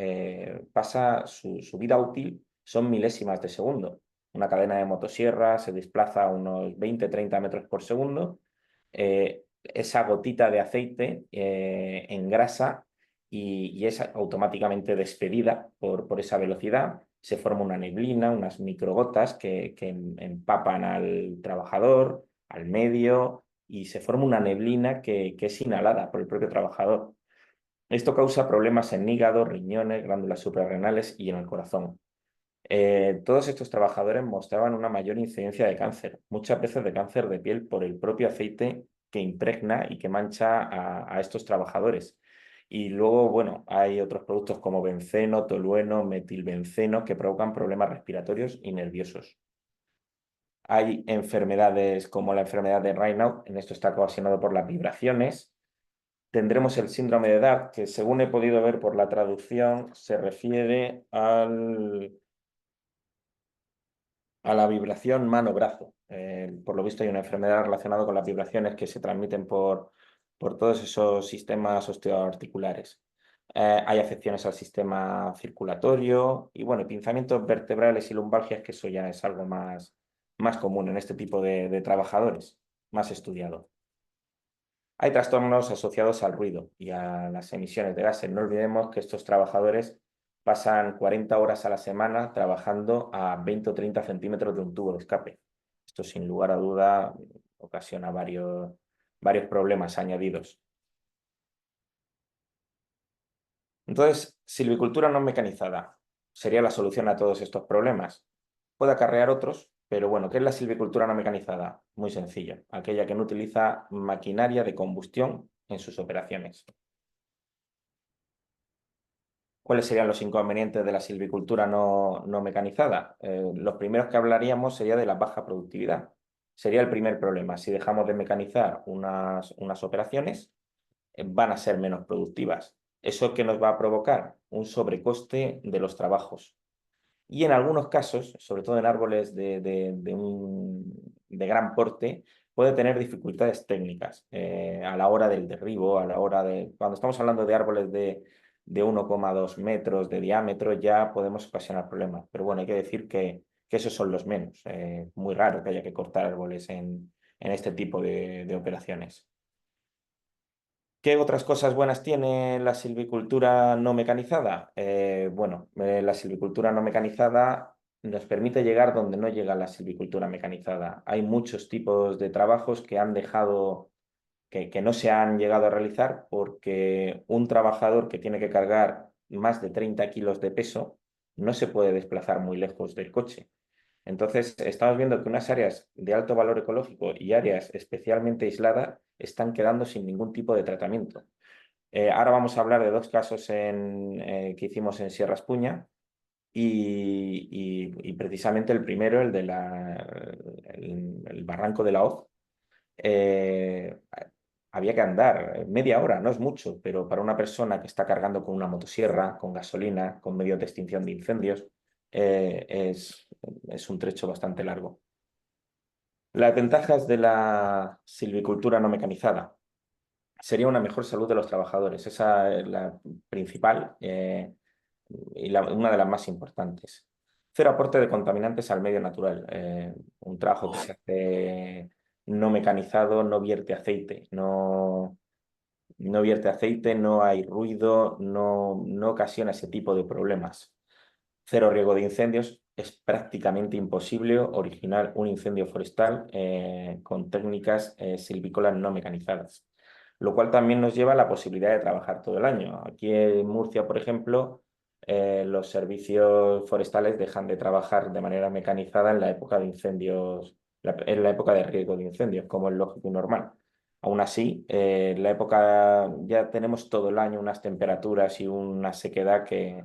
pasa su vida útil, son milésimas de segundo. Una cadena de motosierra se desplaza a unos 20-30 metros por segundo. Esa gotita de aceite engrasa y es automáticamente despedida por esa velocidad. Se forma una neblina, unas microgotas que empapan al trabajador, al medio, y se forma una neblina que es inhalada por el propio trabajador. Esto causa problemas en hígado, riñones, glándulas suprarrenales y en el corazón. Todos estos trabajadores mostraban una mayor incidencia de cáncer, muchas veces de cáncer de piel por el propio aceite que impregna y que mancha a estos trabajadores. Y luego, bueno, hay otros productos como benceno, tolueno, metilbenceno que provocan problemas respiratorios y nerviosos. Hay enfermedades como la enfermedad de Raynaud, en esto está ocasionado por las vibraciones. Tendremos el síndrome de Dart, que según he podido ver por la traducción, se refiere a la vibración mano-brazo. Por lo visto hay una enfermedad relacionada con las vibraciones que se transmiten por todos esos sistemas osteoarticulares. Hay afecciones al sistema circulatorio y, bueno, pinzamientos vertebrales y lumbalgias, que eso ya es algo más común en este tipo de trabajadores, más estudiado. Hay trastornos asociados al ruido y a las emisiones de gases. No olvidemos que estos trabajadores pasan 40 horas a la semana trabajando a 20 o 30 centímetros de un tubo de escape. Esto, sin lugar a duda, ocasiona varios problemas añadidos. Entonces, silvicultura no mecanizada sería la solución a todos estos problemas. Puede acarrear otros, pero bueno, ¿qué es la silvicultura no mecanizada? Muy sencilla, aquella que no utiliza maquinaria de combustión en sus operaciones. ¿Cuáles serían los inconvenientes de la silvicultura no mecanizada? Los primeros que hablaríamos sería de la baja productividad. Sería el primer problema. Si dejamos de mecanizar unas operaciones, van a ser menos productivas. ¿Eso qué nos va a provocar? Un sobrecoste de los trabajos. Y en algunos casos, sobre todo en árboles de gran porte, puede tener dificultades técnicas a la hora del derribo, a la hora de... Cuando estamos hablando de árboles de 1,2 metros de diámetro, ya podemos ocasionar problemas. Pero bueno, hay que decir que esos son los menos. Muy raro que haya que cortar árboles en este tipo de operaciones. ¿Qué otras cosas buenas tiene la silvicultura no mecanizada? La silvicultura no mecanizada nos permite llegar donde no llega la silvicultura mecanizada. Hay muchos tipos de trabajos que han dejado, que no se han llegado a realizar porque un trabajador que tiene que cargar más de 30 kilos de peso no se puede desplazar muy lejos del coche. Entonces, estamos viendo que unas áreas de alto valor ecológico y áreas especialmente aisladas están quedando sin ningún tipo de tratamiento. Ahora vamos a hablar de dos casos que hicimos en Sierra Espuña y precisamente el primero, el barranco de la Hoz. Había que andar media hora, no es mucho, pero para una persona que está cargando con una motosierra, con gasolina, con medios de extinción de incendios, es un trecho bastante largo. Las ventajas de la silvicultura no mecanizada sería una mejor salud de los trabajadores. Esa es la principal y una de las más importantes. Cero aporte de contaminantes al medio natural. Un trabajo que se hace no mecanizado, no vierte aceite, no vierte aceite, no hay ruido, no ocasiona ese tipo de problemas. Cero riesgo de incendios. Es prácticamente imposible originar un incendio forestal con técnicas silvícolas no mecanizadas, lo cual también nos lleva a la posibilidad de trabajar todo el año. Aquí en Murcia, por ejemplo, los servicios forestales dejan de trabajar de manera mecanizada en la época de incendios, en la época de riesgo de incendios, como es lógico y normal. Aún así, en la época ya tenemos todo el año unas temperaturas y una sequedad que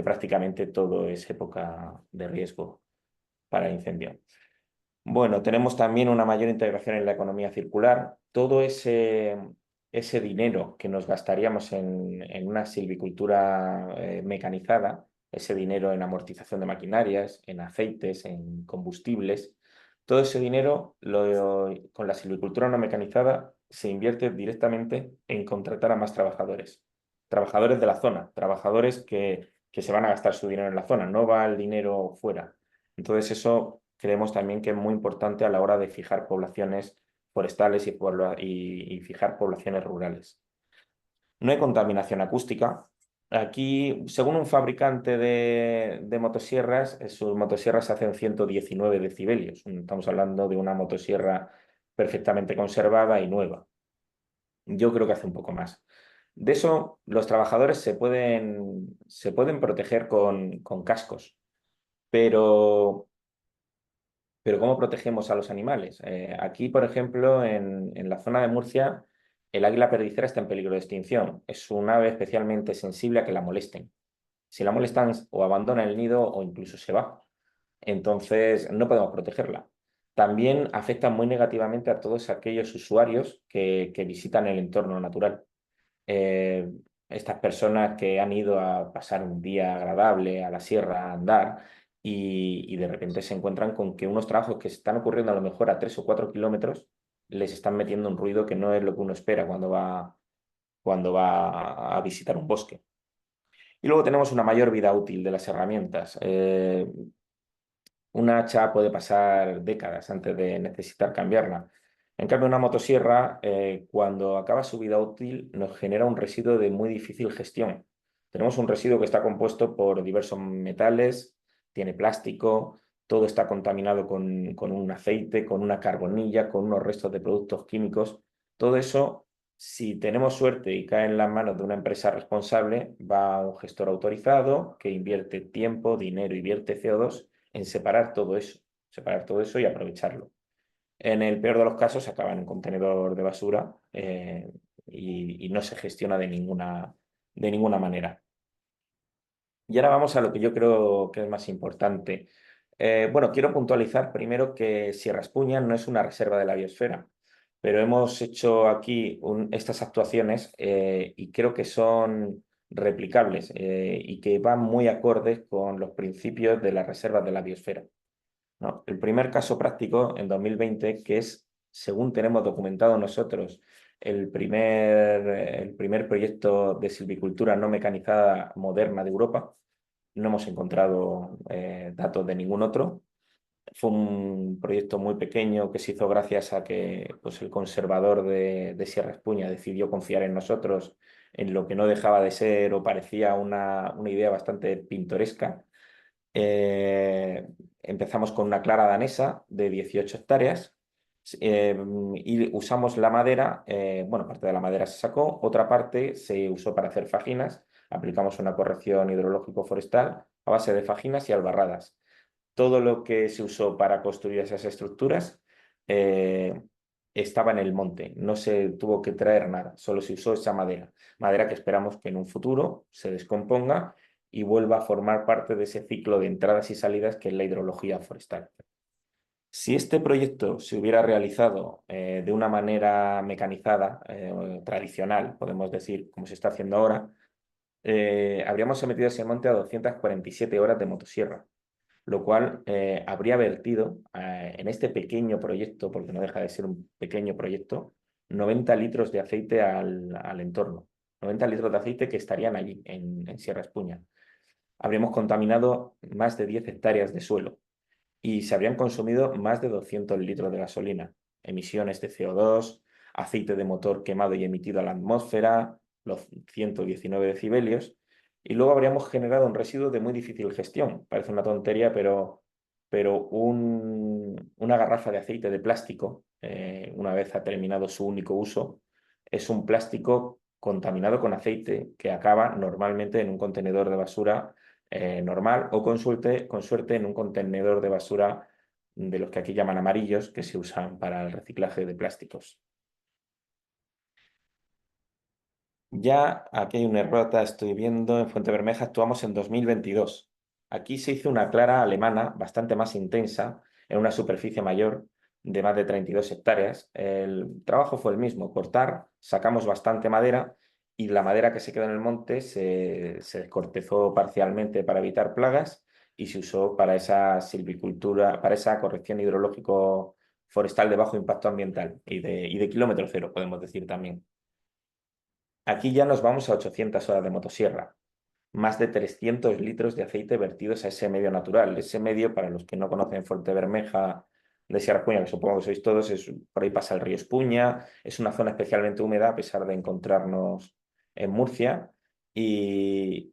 prácticamente todo es época de riesgo para incendio. Bueno, tenemos también una mayor integración en la economía circular. Todo ese dinero que nos gastaríamos en una silvicultura mecanizada, ese dinero en amortización de maquinarias, en aceites, en combustibles, todo ese dinero con la silvicultura no mecanizada se invierte directamente en contratar a más trabajadores. Trabajadores de la zona, trabajadores que se van a gastar su dinero en la zona, no va el dinero fuera. Entonces eso creemos también que es muy importante a la hora de fijar poblaciones forestales y fijar poblaciones rurales. No hay contaminación acústica. Aquí, según un fabricante de motosierras, sus motosierras hacen 119 decibelios. Estamos hablando de una motosierra perfectamente conservada y nueva. Yo creo que hace un poco más. De eso, los trabajadores se pueden proteger con cascos, pero ¿cómo protegemos a los animales? Aquí, por ejemplo, en la zona de Murcia, el águila perdicera está en peligro de extinción. Es un ave especialmente sensible a que la molesten. Si la molestan, o abandona el nido o incluso se va. Entonces, no podemos protegerla. También afecta muy negativamente a todos aquellos usuarios que visitan el entorno natural. Eh, Estas personas que han ido a pasar un día agradable a la sierra a andar y de repente se encuentran con que unos trabajos que están ocurriendo a lo mejor a 3 o 4 kilómetros les están metiendo un ruido que no es lo que uno espera cuando va a visitar un bosque. Y luego tenemos una mayor vida útil de las herramientas. Una hacha puede pasar décadas antes de necesitar cambiarla. En cambio, una motosierra, cuando acaba su vida útil, nos genera un residuo de muy difícil gestión. Tenemos un residuo que está compuesto por diversos metales, tiene plástico, todo está contaminado con un aceite, con una carbonilla, con unos restos de productos químicos. Todo eso, si tenemos suerte y cae en las manos de una empresa responsable, va a un gestor autorizado que invierte tiempo, dinero y vierte CO2 en separar todo eso y aprovecharlo. En el peor de los casos acaba en un contenedor de basura y no se gestiona de ninguna manera. Y ahora vamos a lo que yo creo que es más importante. Bueno, quiero puntualizar primero que Sierra Espuña no es una reserva de la biosfera, pero hemos hecho aquí estas actuaciones y creo que son replicables y que van muy acordes con los principios de las reservas de la biosfera. ¿No? El primer caso práctico en 2020, que es, según tenemos documentado nosotros, el primer proyecto de silvicultura no mecanizada moderna de Europa. No hemos encontrado datos de ningún otro. Fue un proyecto muy pequeño que se hizo gracias a que pues, el conservador de Sierra Espuña decidió confiar en nosotros en lo que no dejaba de ser o parecía una idea bastante pintoresca. Empezamos con una clara danesa de 18 hectáreas y usamos la madera, bueno, parte de la madera se sacó, otra parte se usó para hacer fajinas, aplicamos una corrección hidrológico-forestal a base de fajinas y albarradas. Todo lo que se usó para construir esas estructuras estaba en el monte, no se tuvo que traer nada, solo se usó esa madera que esperamos que en un futuro se descomponga y vuelva a formar parte de ese ciclo de entradas y salidas que es la hidrología forestal. Si este proyecto se hubiera realizado de una manera mecanizada, tradicional, podemos decir, como se está haciendo ahora, habríamos sometido ese monte a 247 horas de motosierra, lo cual habría vertido en este pequeño proyecto, porque no deja de ser un pequeño proyecto, 90 litros de aceite al entorno. 90 litros de aceite que estarían allí, en Sierra Espuña. habríamos contaminado más de 10 hectáreas de suelo y se habrían consumido más de 200 litros de gasolina, emisiones de CO2, aceite de motor quemado y emitido a la atmósfera, los 119 decibelios, y luego habríamos generado un residuo de muy difícil gestión. Parece una tontería, pero una garrafa de aceite de plástico, una vez ha terminado su único uso, es un plástico contaminado con aceite que acaba normalmente en un contenedor de basura normal o con suerte en un contenedor de basura de los que aquí llaman amarillos, que se usan para el reciclaje de plásticos. Ya aquí hay una errata, estoy viendo, en Fuentebermeja actuamos en 2022. Aquí se hizo una clara alemana bastante más intensa, en una superficie mayor de más de 32 hectáreas. El trabajo fue el mismo, cortar, sacamos bastante madera y la madera que se quedó en el monte se descortezó parcialmente para evitar plagas y se usó para esa silvicultura, para esa corrección hidrológico forestal de bajo impacto ambiental y de kilómetro cero, podemos decir también. Aquí ya nos vamos a 800 horas de motosierra, más de 300 litros de aceite vertidos a ese medio natural. Ese medio, para los que no conocen Fuentebermeja de Sierra Espuña, que supongo que sois todos, por ahí pasa el río Espuña, es una zona especialmente húmeda a pesar de encontrarnos en Murcia y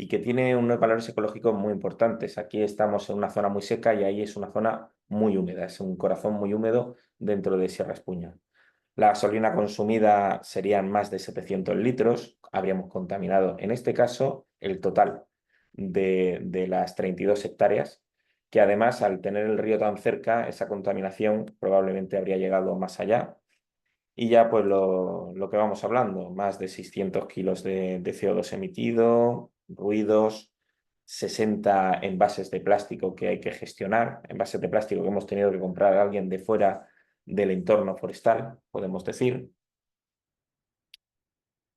que tiene unos valores ecológicos muy importantes. Aquí estamos en una zona muy seca y ahí es una zona muy húmeda, es un corazón muy húmedo dentro de Sierra Espuña. La gasolina consumida serían más de 700 litros. Habríamos contaminado, en este caso, el total de las 32 hectáreas, que además, al tener el río tan cerca, esa contaminación probablemente habría llegado más allá. Y ya, pues, lo que vamos hablando, más de 600 kilos de CO2 emitido, ruidos, 60 envases de plástico que hay que gestionar, envases de plástico que hemos tenido que comprar a alguien de fuera del entorno forestal, podemos decir.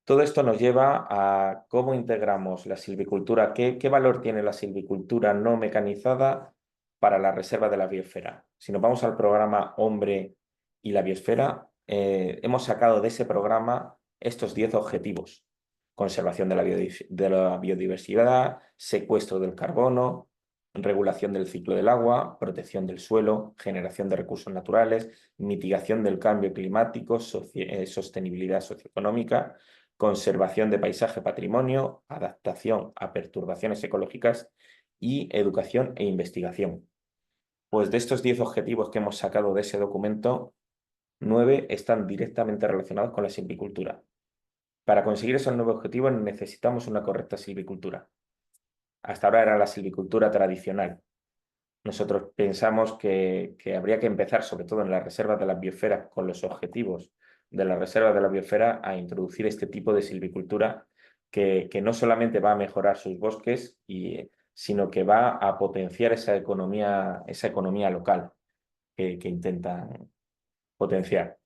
Todo esto nos lleva a cómo integramos la silvicultura, qué valor tiene la silvicultura no mecanizada para la reserva de la biosfera. Si nos vamos al programa Hombre y la Biosfera, hemos sacado de ese programa estos 10 objetivos: conservación de la biodiversidad, secuestro del carbono, regulación del ciclo del agua, protección del suelo, generación de recursos naturales, mitigación del cambio climático, sostenibilidad socioeconómica, conservación de paisaje patrimonio, adaptación a perturbaciones ecológicas y educación e investigación. Pues de estos 10 objetivos que hemos sacado de ese documento, 9 están directamente relacionados con la silvicultura. Para conseguir esos 9 objetivos necesitamos una correcta silvicultura. Hasta ahora era la silvicultura tradicional. Nosotros pensamos que habría que empezar, sobre todo en las reservas de las biosferas, con los objetivos de las reservas de la biosfera, a introducir este tipo de silvicultura que no solamente va a mejorar sus bosques, sino que va a potenciar esa economía local que intentan potenciar.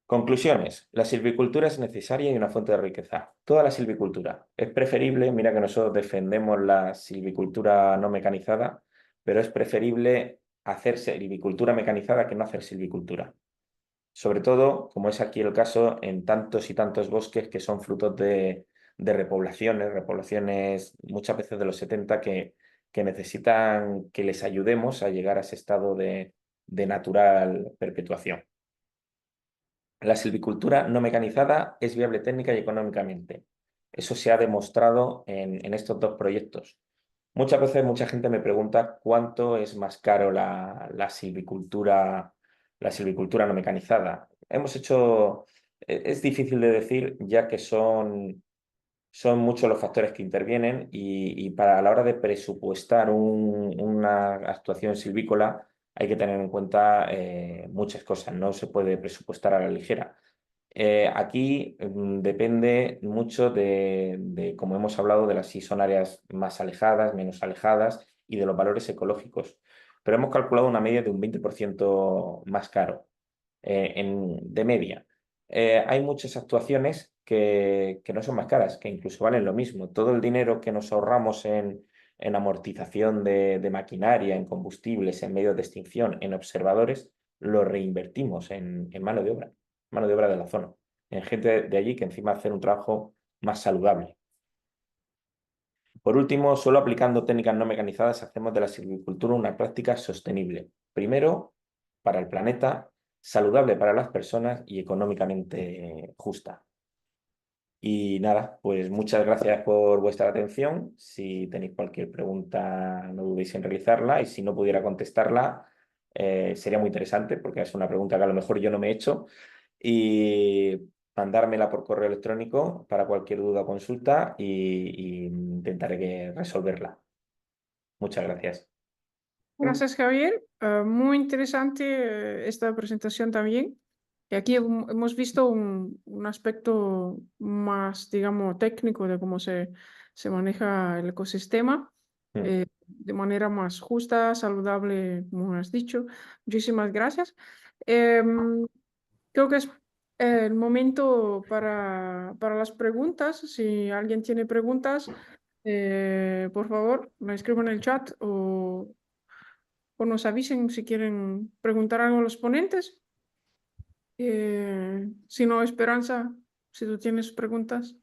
Conclusiones. La silvicultura es necesaria y una fuente de riqueza. Toda la silvicultura. Es preferible, mira que nosotros defendemos la silvicultura no mecanizada, pero es preferible hacer silvicultura mecanizada que no hacer silvicultura. Sobre todo, como es aquí el caso, en tantos y tantos bosques que son frutos de repoblaciones muchas veces de los 70 que necesitan que les ayudemos a llegar a ese estado de natural perpetuación. La silvicultura no mecanizada es viable técnica y económicamente. Eso se ha demostrado en estos 2 proyectos. Muchas veces mucha gente me pregunta cuánto es más caro la silvicultura no mecanizada. Es difícil de decir, ya que son muchos los factores que intervienen y para a la hora de presupuestar una actuación silvícola hay que tener en cuenta muchas cosas, no se puede presupuestar a la ligera. Aquí depende mucho de, como hemos hablado, de si son áreas más alejadas, menos alejadas y de los valores ecológicos. Pero hemos calculado una media de un 20% más caro de media. Hay muchas actuaciones que no son más caras, que incluso valen lo mismo. Todo el dinero que nos ahorramos en amortización de maquinaria, en combustibles, en medios de extinción, en observadores, lo reinvertimos en mano de obra de la zona, en gente de allí que encima hace un trabajo más saludable. Por último, solo aplicando técnicas no mecanizadas hacemos de la silvicultura una práctica sostenible. Primero, para el planeta, saludable para las personas y económicamente justa. Y nada, pues muchas gracias por vuestra atención. Si tenéis cualquier pregunta, no dudéis en realizarla, y si no pudiera contestarla, sería muy interesante porque es una pregunta que a lo mejor yo no me he hecho, y mandármela por correo electrónico para cualquier duda o consulta y intentaré resolverla. Muchas gracias. Gracias, Javier. Muy interesante esta presentación también. Y aquí hemos visto un aspecto más, digamos, técnico de cómo se maneja el ecosistema de manera más justa, saludable, como has dicho. Muchísimas gracias. Creo que es el momento para las preguntas. Si alguien tiene preguntas, por favor, la escriban en el chat o nos avisen si quieren preguntar algo a los ponentes. Si no, Esperanza, si tú tienes preguntas.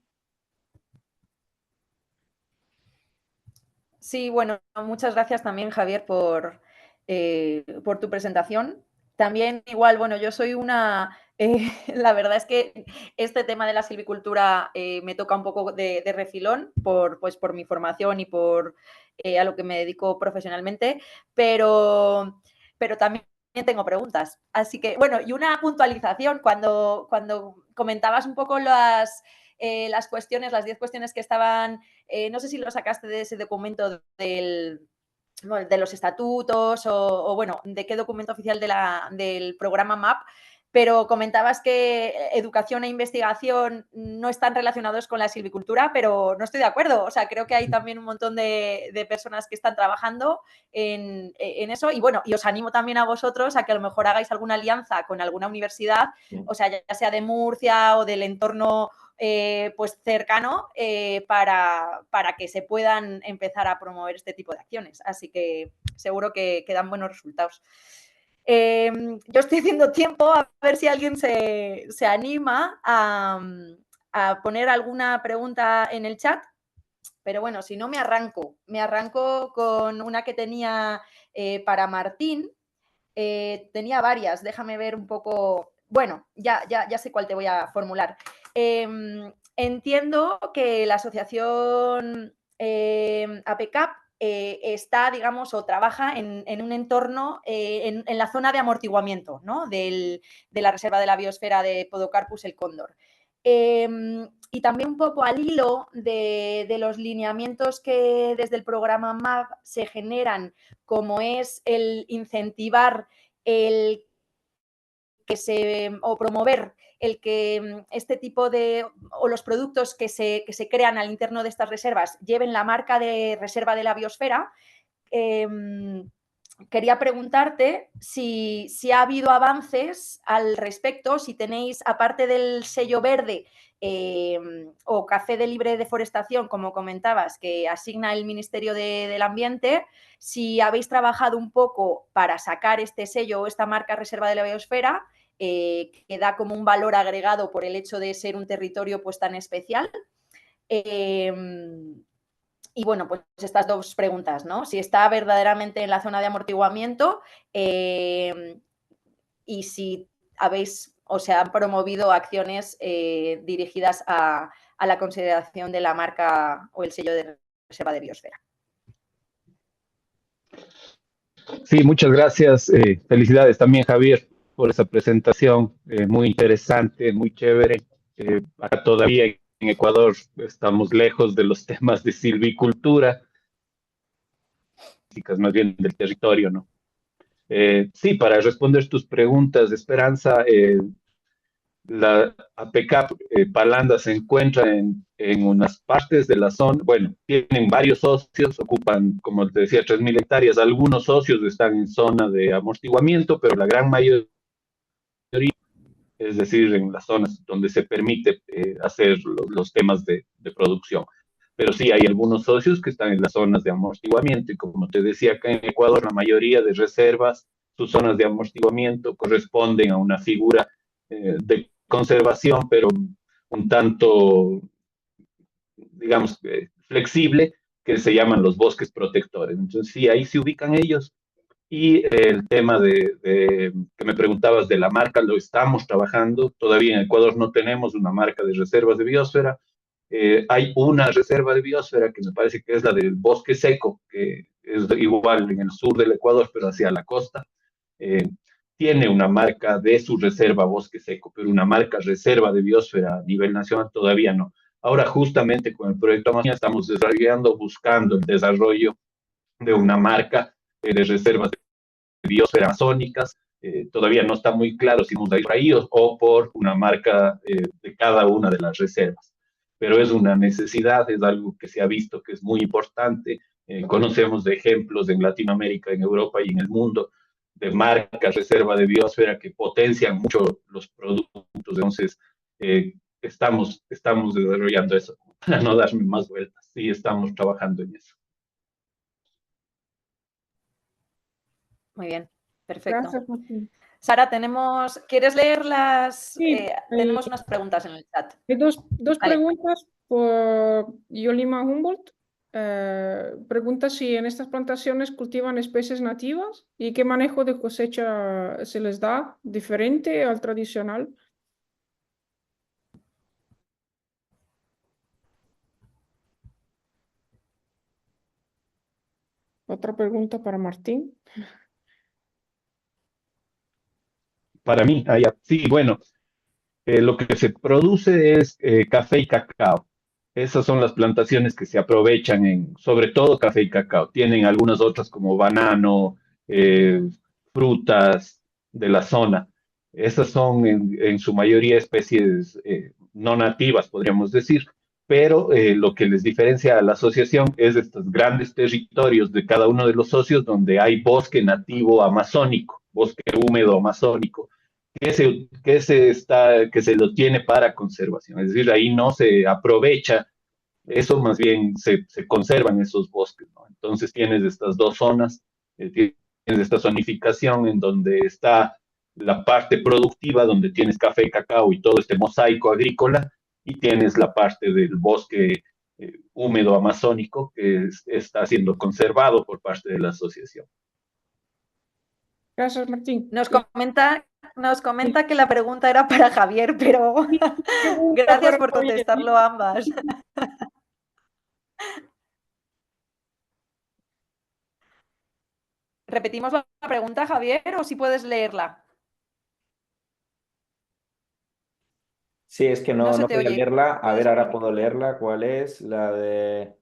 Sí, bueno, muchas gracias también, Javier, por tu presentación. También igual, bueno, yo soy una... la verdad es que este tema de la silvicultura me toca un poco de refilón pues, por mi formación y por a lo que me dedico profesionalmente, pero también tengo preguntas. Así que, bueno, y una puntualización, cuando comentabas un poco las cuestiones, las 10 cuestiones que estaban, no sé si lo sacaste de ese documento de los estatutos o, bueno, de qué documento oficial del programa MAP, pero comentabas que educación e investigación no están relacionados con la silvicultura, pero no estoy de acuerdo. O sea, creo que hay también un montón de personas que están trabajando en eso. Y bueno, y os animo también a vosotros a que a lo mejor hagáis alguna alianza con alguna universidad, o sea, ya sea de Murcia o del entorno pues cercano para que se puedan empezar a promover este tipo de acciones. Así que seguro que dan buenos resultados. Yo estoy haciendo tiempo a ver si alguien se anima a poner alguna pregunta en el chat, pero bueno, si no me arranco con una que tenía para Martín. Tenía varias, déjame ver un poco. Bueno, ya sé cuál te voy a formular. Entiendo que la asociación APCAP está, digamos, o trabaja en un entorno, en la zona de amortiguamiento, ¿no? de la reserva de la biosfera de Podocarpus el cóndor. Y también un poco al hilo de los lineamientos que desde el programa MAP se generan, como es el incentivar el que o promover el que este tipo de, o los productos que se crean al interno de estas reservas lleven la marca de reserva de la biosfera. Quería preguntarte si ha habido avances al respecto, si tenéis, aparte del sello verde o café de libre deforestación, como comentabas, que asigna el Ministerio del Ambiente, si habéis trabajado un poco para sacar este sello o esta marca reserva de la biosfera, que da como un valor agregado por el hecho de ser un territorio pues tan especial. Y bueno, pues estas dos preguntas, ¿no? Si está verdaderamente en la zona de amortiguamiento y si habéis o se han promovido acciones dirigidas a la consideración de la marca o el sello de reserva de biosfera. Sí, muchas gracias. Felicidades también, Javier, por esa presentación. Muy interesante, muy chévere. Acá todavía en Ecuador estamos lejos de los temas de silvicultura, más bien del territorio, ¿no? Sí, para responder tus preguntas, Esperanza, la APCAP Palanda se encuentra en unas partes de la zona, bueno, tienen varios socios, ocupan, como te decía, 3.000 hectáreas. Algunos socios están en zona de amortiguamiento, pero la gran mayoría, es decir, en las zonas donde se permite hacer los temas de producción. Pero sí hay algunos socios que están en las zonas de amortiguamiento, y como te decía, acá en Ecuador la mayoría de reservas, sus zonas de amortiguamiento corresponden a una figura de conservación, pero un tanto, digamos, flexible, que se llaman los bosques protectores. Entonces, sí, ahí se ubican ellos. Y el tema que me preguntabas de la marca, lo estamos trabajando. Todavía en Ecuador no tenemos una marca de reservas de biosfera. Hay una reserva de biosfera que me parece que es la del bosque seco, que es igual en el sur del Ecuador, pero hacia la costa. Eh, Tiene una marca de su reserva bosque seco, pero una marca reserva de biosfera a nivel nacional todavía no. Ahora, justamente con el proyecto Amazonía, estamos desarrollando, buscando el desarrollo de una marca de reservas de biosfera amazónicas. Todavía no está muy claro si vamos a ir por ahí o por una marca de cada una de las reservas. Pero es una necesidad, es algo que se ha visto que es muy importante. Conocemos de ejemplos en Latinoamérica, en Europa y en el mundo de marcas reserva de biosfera que potencian mucho los productos. Entonces, estamos desarrollando eso para no darme más vueltas. Sí, estamos trabajando en eso. Muy bien, perfecto. Gracias, Martín. Sara, ¿quieres leer Sí, tenemos unas preguntas en el chat. hay dos Vale. preguntas por Yolima Humboldt. Pregunta si en estas plantaciones cultivan especies nativas y qué manejo de cosecha se les da diferente al tradicional. Otra pregunta para Martín. Para mí, sí, bueno, lo que se produce es café y cacao. Esas son las plantaciones que se aprovechan sobre todo café y cacao. Tienen algunas otras como banano, eh, frutas de la zona. Esas son en su mayoría especies no nativas, podríamos decir, pero lo que les diferencia a la asociación es estos grandes territorios de cada uno de los socios donde hay bosque nativo amazónico, bosque húmedo amazónico que se lo tiene para conservación. Es decir, ahí no se aprovecha eso, más bien se conservan esos bosques, ¿no? Entonces tienes estas dos zonas, tienes esta zonificación en donde está la parte productiva, donde tienes café, cacao y todo este mosaico agrícola, y tienes la parte del bosque húmedo amazónico que está siendo conservado por parte de la asociación. Gracias, Martín. Nos comenta que la pregunta era para Javier, pero gracias por contestarlo a ambas. ¿Repetimos la pregunta, Javier, o si puedes leerla? Sí, es que No se no te podía oye. leerla. A ¿Puedes ver, ahora repetir? puedo leerla. ¿Cuál es? La de...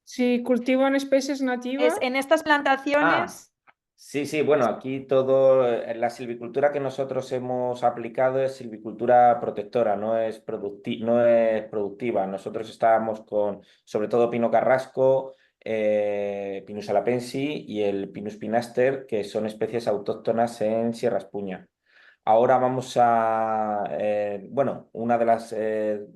Si cultivan especies nativas. En estas plantaciones. Sí, bueno, aquí todo, la silvicultura que nosotros hemos aplicado es silvicultura protectora, no es productiva. Nosotros estábamos con, sobre todo, pino carrasco, Pinus alapensi y el Pinus pinaster, que son especies autóctonas en Sierra Espuña. Ahora vamos bueno, una de las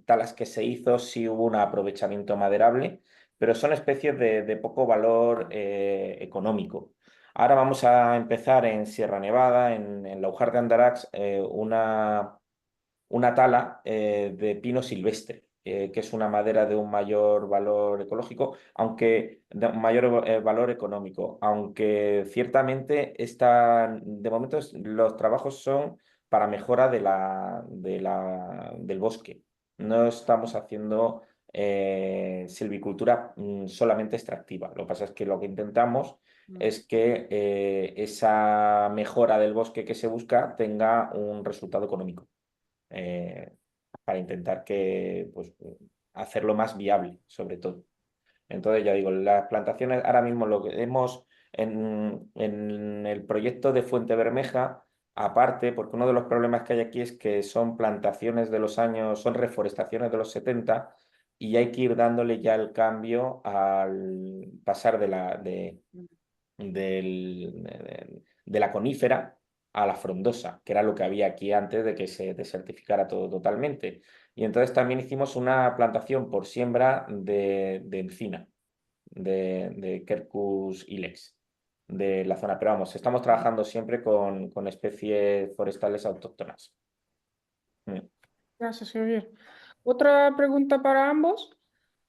talas que se hizo sí hubo un aprovechamiento maderable, pero son especies de poco valor económico. Ahora vamos a empezar en Sierra Nevada, en la Ujar de Andarax, una tala de pino silvestre, que es una madera de un mayor valor ecológico, aunque de un mayor valor económico, aunque ciertamente de momento los trabajos son para mejora del bosque. No estamos haciendo silvicultura solamente extractiva. Lo que pasa es que lo que intentamos es que esa mejora del bosque que se busca tenga un resultado económico. Para intentar hacerlo más viable, sobre todo. Entonces, ya digo, las plantaciones, ahora mismo lo que vemos en el proyecto de Fuente Bermeja, aparte, porque uno de los problemas que hay aquí es que son plantaciones son reforestaciones de los 70 y hay que ir dándole ya el cambio al pasar de la conífera a la frondosa, que era lo que había aquí antes de que se desertificara todo totalmente. Y entonces también hicimos una plantación por siembra de encina, de Quercus ilex, de la zona. Pero vamos, estamos trabajando siempre con especies forestales autóctonas. Gracias, Javier. Otra pregunta para ambos.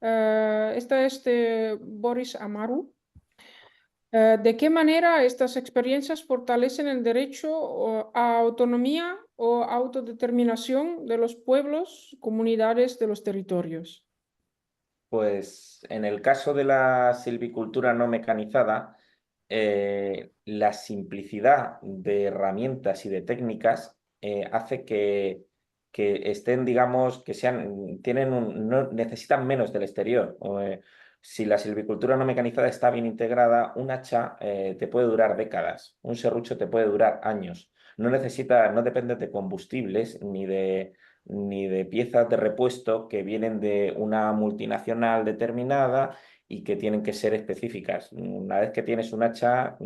Esta es de Boris Amaru. ¿De qué manera estas experiencias fortalecen el derecho a autonomía o autodeterminación de los pueblos, comunidades de los territorios? Pues en el caso de la silvicultura no mecanizada, la simplicidad de herramientas y de técnicas hace que estén, digamos, que sean, no, necesitan menos del exterior. Si la silvicultura no mecanizada está bien integrada, un hacha te puede durar décadas, un serrucho te puede durar años. No depende de combustibles ni de piezas de repuesto que vienen de una multinacional determinada y que tienen que ser específicas. Una vez que tienes un hacha,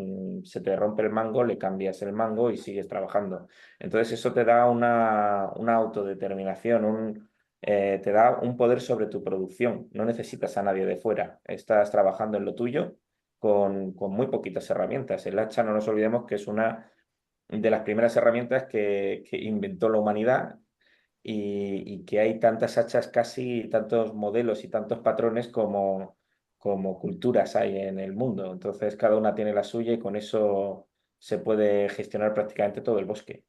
se te rompe el mango, le cambias el mango y sigues trabajando. Entonces eso te da una autodeterminación, te da un poder sobre tu producción. No necesitas a nadie de fuera. Estás trabajando en lo tuyo con muy poquitas herramientas. El hacha, no nos olvidemos que es una de las primeras herramientas que inventó la humanidad y que hay tantas hachas casi, tantos modelos y tantos patrones como culturas hay en el mundo. Entonces cada una tiene la suya y con eso se puede gestionar prácticamente todo el bosque.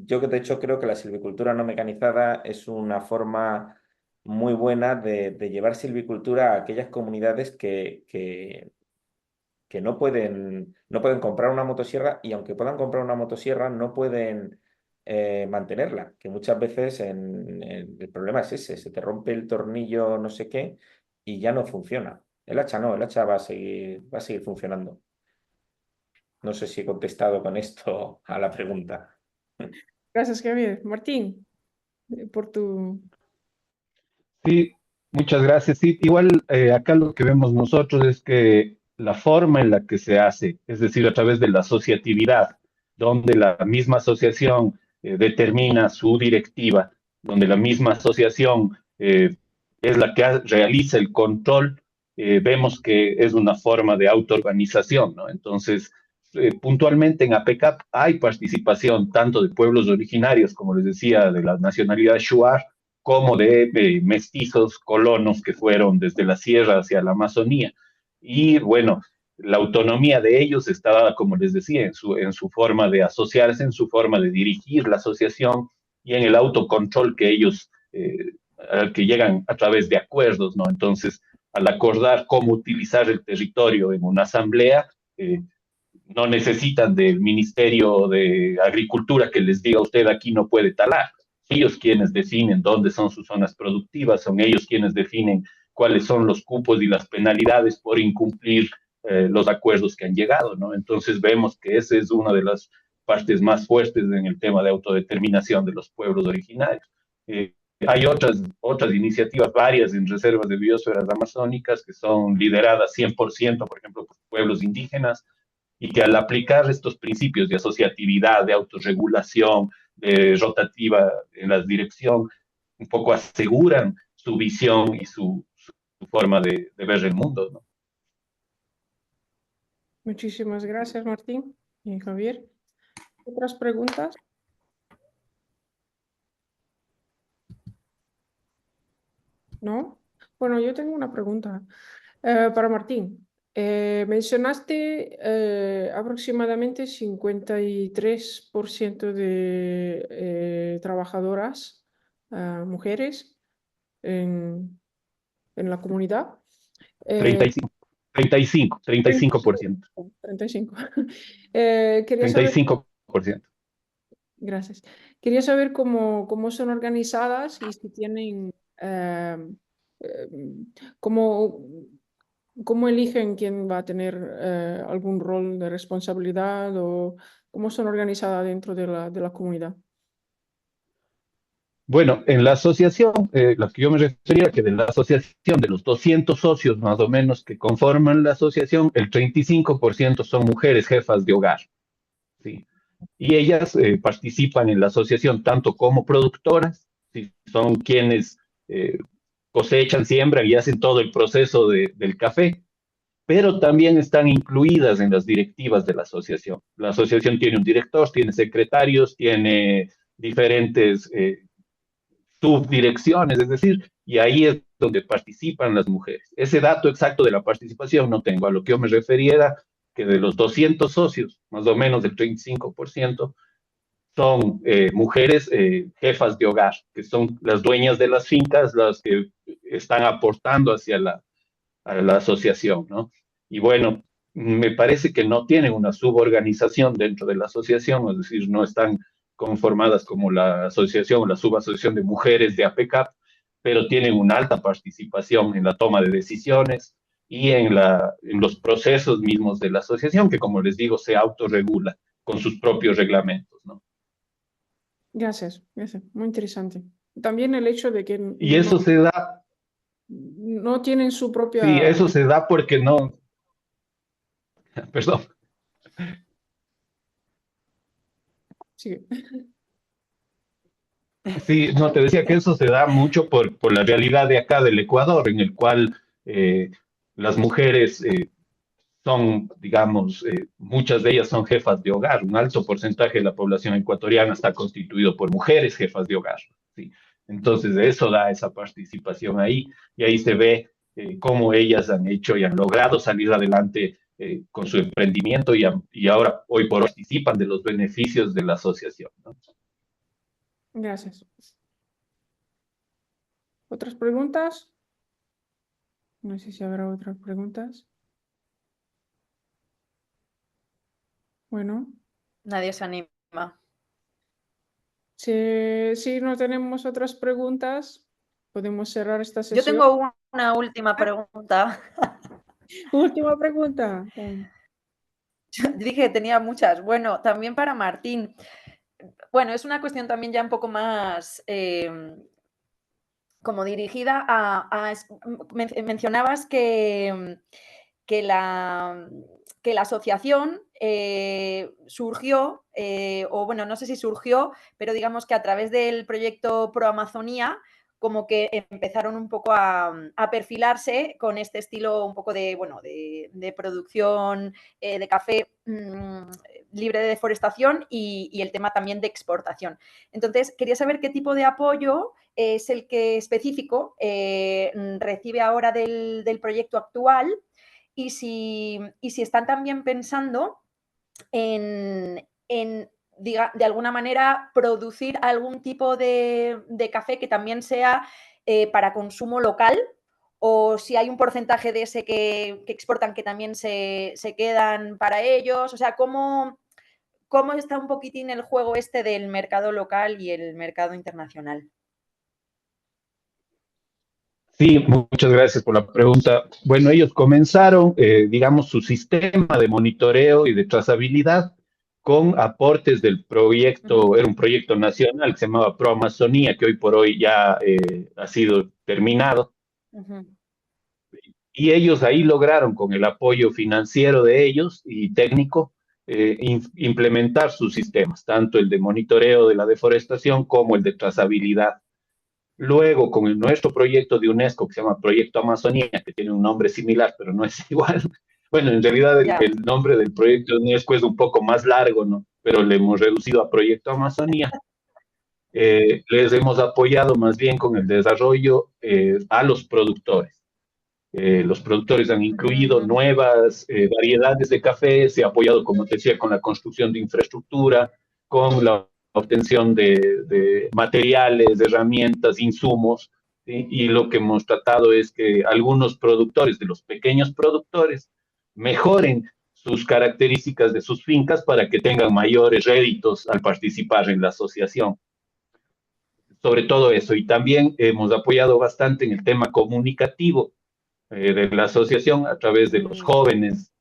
Yo de hecho creo que la silvicultura no mecanizada es una forma muy buena de llevar silvicultura a aquellas comunidades que no pueden comprar una motosierra y aunque puedan comprar una motosierra no pueden mantenerla, que muchas veces el problema es ese, se te rompe el tornillo no sé qué y ya no funciona. El hacha no, el hacha va a seguir funcionando. No sé si he contestado con esto a la pregunta. Gracias, Javier. Martín, por tu... Sí, muchas gracias. Sí, igual acá lo que vemos nosotros es que la forma en la que se hace, es decir, a través de la asociatividad, donde la misma asociación determina su directiva, donde la misma asociación es la que realiza el control, vemos que es una forma de autoorganización, ¿no? Entonces, puntualmente en APECAP hay participación tanto de pueblos originarios, como les decía, de la nacionalidad Shuar, como de mestizos colonos que fueron desde la sierra hacia la Amazonía. Y bueno, la autonomía de ellos estaba, como les decía, en su forma de asociarse, en su forma de dirigir la asociación y en el autocontrol que ellos, al que llegan a través de acuerdos, ¿no? Entonces, al acordar cómo utilizar el territorio en una asamblea, no necesitan del Ministerio de Agricultura que les diga usted aquí no puede talar. Ellos quienes definen dónde son sus zonas productivas, son ellos quienes definen cuáles son los cupos y las penalidades por incumplir los acuerdos que han llegado, ¿no? Entonces vemos que esa es una de las partes más fuertes en el tema de autodeterminación de los pueblos originarios. Hay otras iniciativas, varias en reservas de biosferas amazónicas que son lideradas 100%, por ejemplo, por pueblos indígenas, y que al aplicar estos principios de asociatividad, de autorregulación, de rotativa en la dirección, un poco aseguran su visión y su forma de ver el mundo, ¿no? Muchísimas gracias, Martín y Javier. ¿Otras preguntas? ¿No? Bueno, yo tengo una pregunta para Martín. Mencionaste aproximadamente 53% de trabajadoras mujeres en la comunidad. 35%. 35. 35%. Gracias. Quería saber cómo son organizadas y si tienen, cómo eligen quién va a tener algún rol de responsabilidad o cómo son organizadas dentro de la comunidad. Bueno, en la asociación, la que yo me refería, que de la asociación de los 200 socios más o menos que conforman la asociación, el 35% son mujeres jefas de hogar, ¿sí? Y ellas participan en la asociación tanto como productoras, ¿sí? Son quienes cosechan, siembran y hacen todo el proceso del café, pero también están incluidas en las directivas de la asociación. La asociación tiene un director, tiene secretarios, tiene diferentes subdirecciones, es decir, y ahí es donde participan las mujeres. Ese dato exacto de la participación no tengo. A lo que yo me refería era que de los 200 socios, más o menos el 35% son mujeres jefas de hogar, que son las dueñas de las fincas, las que están aportando hacia a la asociación, ¿no? Y bueno, me parece que no tienen una suborganización dentro de la asociación, es decir, no están conformadas como la asociación o la subasociación de mujeres de APECAP, pero tienen una alta participación en la toma de decisiones y en los procesos mismos de la asociación, que como les digo, se autorregula con sus propios reglamentos, ¿no? Gracias, gracias. Muy interesante. También el hecho de que Y eso se da, no tienen su sí, propia... eso se da porque no, perdón. Sí. Sí, no, te decía que eso se da mucho por la realidad de acá del Ecuador, en el cual las mujeres son, digamos, muchas de ellas son jefas de hogar. Un alto porcentaje de la población ecuatoriana está constituido por mujeres jefas de hogar, ¿sí? Entonces, eso da esa participación ahí, y ahí se ve cómo ellas han hecho y han logrado salir adelante con su emprendimiento y ahora, hoy por hoy, participan de los beneficios de la asociación, ¿no? Gracias. ¿Otras preguntas? No sé si habrá otras preguntas. Bueno, Nadie se anima. si no tenemos otras preguntas, podemos cerrar esta Yo sesión. tengo una última pregunta. Última pregunta. Dije que tenía muchas. Bueno, también para Martín. Bueno, es una cuestión también ya un poco más como dirigida mencionabas que la asociación surgió, o bueno, no sé si surgió, pero digamos que a través del proyecto Pro Amazonía, como que empezaron un poco a perfilarse con este estilo un poco de, bueno, de producción de café libre de deforestación y el tema también de exportación. Entonces, quería saber qué tipo de apoyo es el que específico recibe ahora del proyecto actual y si están también pensando en de alguna manera producir algún tipo de café que también sea para consumo local, o si hay un porcentaje de ese que exportan que también se quedan para ellos. O sea, ¿cómo está un poquitín el juego este del mercado local y el mercado internacional? Sí, muchas gracias por la pregunta. Bueno, ellos comenzaron, digamos, su sistema de monitoreo y de trazabilidad con aportes del proyecto, era un proyecto nacional que se llamaba Pro Amazonía, que hoy por hoy ya ha sido terminado. Y ellos ahí lograron, con el apoyo financiero de ellos y técnico, implementar sus sistemas, tanto el de monitoreo de la deforestación como el de trazabilidad. Luego, con nuestro proyecto de UNESCO, que se llama Proyecto Amazonía, que tiene un nombre similar, pero no es igual. Bueno, en realidad el nombre del proyecto de UNESCO es un poco más largo, ¿no? Pero le hemos reducido a Proyecto Amazonía. Les hemos apoyado más bien con el desarrollo a los productores. Los productores han incluido nuevas variedades de café, se ha apoyado, como te decía, con la construcción de infraestructura, con la obtención de materiales, de herramientas, insumos, ¿sí? Y lo que hemos tratado es que algunos productores, de los pequeños productores, mejoren sus características de sus fincas para que tengan mayores réditos al participar en la asociación. Sobre todo eso, y también hemos apoyado bastante en el tema comunicativo de la asociación a través de los jóvenes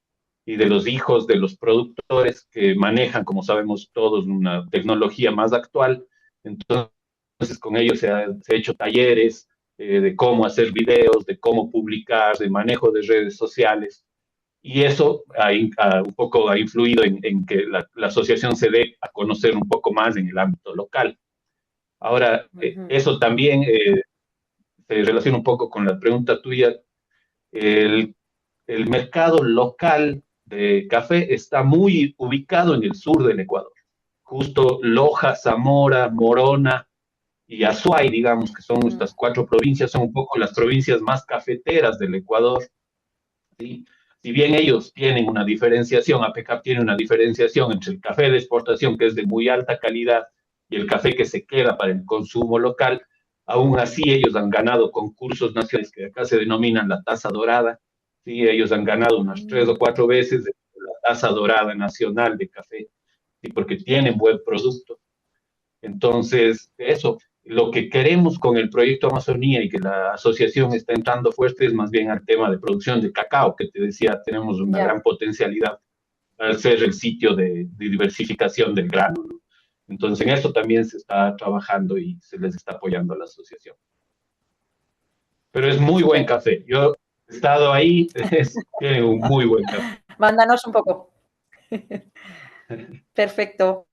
y de los hijos de los productores que manejan, como sabemos todos, una tecnología más actual. Entonces, con ellos se ha hecho talleres de cómo hacer videos, de cómo publicar, de manejo de redes sociales. Y eso un poco ha influido en que la asociación se dé a conocer un poco más en el ámbito local. Ahora, eso también se relaciona un poco con la pregunta tuya. El, el mercado local de café está muy ubicado en el sur del Ecuador, justo Loja, Zamora, Morona y Azuay, digamos, que son estas 4 provincias, son un poco las provincias más cafeteras del Ecuador, ¿sí? Si bien ellos tienen una diferenciación, APECAP tiene una diferenciación entre el café de exportación, que es de muy alta calidad, y el café que se queda para el consumo local, aún así ellos han ganado concursos nacionales que acá se denominan la Taza Dorada, ¿sí? Ellos han ganado unas 3 o 4 veces la Taza Dorada Nacional de Café, ¿sí? Porque tienen buen producto. Entonces, eso, lo que queremos con el proyecto Amazonía y que la asociación está entrando fuerte es más bien al tema de producción de cacao, que te decía, tenemos una gran potencialidad al ser el sitio de diversificación del grano, ¿no? Entonces, en eso también se está trabajando y se les está apoyando a la asociación. Pero es muy buen café. Yo he estado ahí, tiene un muy buen café. Mándanos un poco. Perfecto.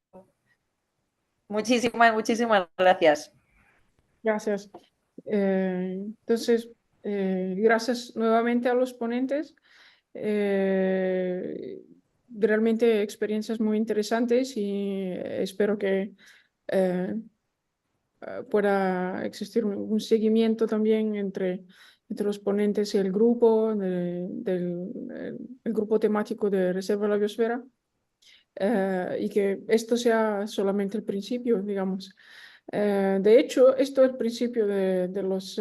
Muchísimas gracias. Gracias. Entonces, gracias nuevamente a los ponentes. Realmente experiencias muy interesantes y espero que pueda existir un seguimiento también entre los ponentes y el grupo, el grupo temático de Reserva de la Biosfera, y que esto sea solamente el principio, digamos. De hecho, esto es el principio de los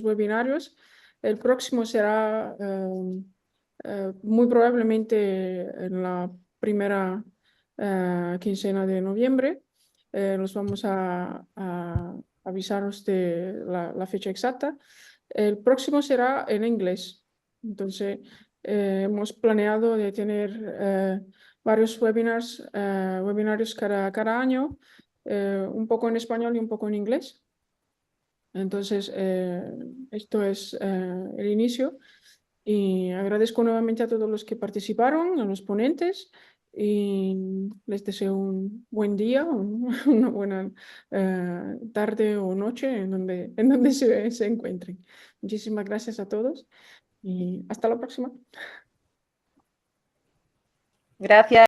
webinarios. El próximo será muy probablemente en la primera quincena de noviembre. Nos vamos a avisaros de la fecha exacta. El próximo será en inglés. Entonces, hemos planeado de tener varios webinarios cada año, un poco en español y un poco en inglés. Entonces, esto es el inicio. Y agradezco nuevamente a todos los que participaron, a los ponentes, y les deseo un buen día, una buena tarde o noche en donde se encuentren. Muchísimas gracias a todos y hasta la próxima. Gracias.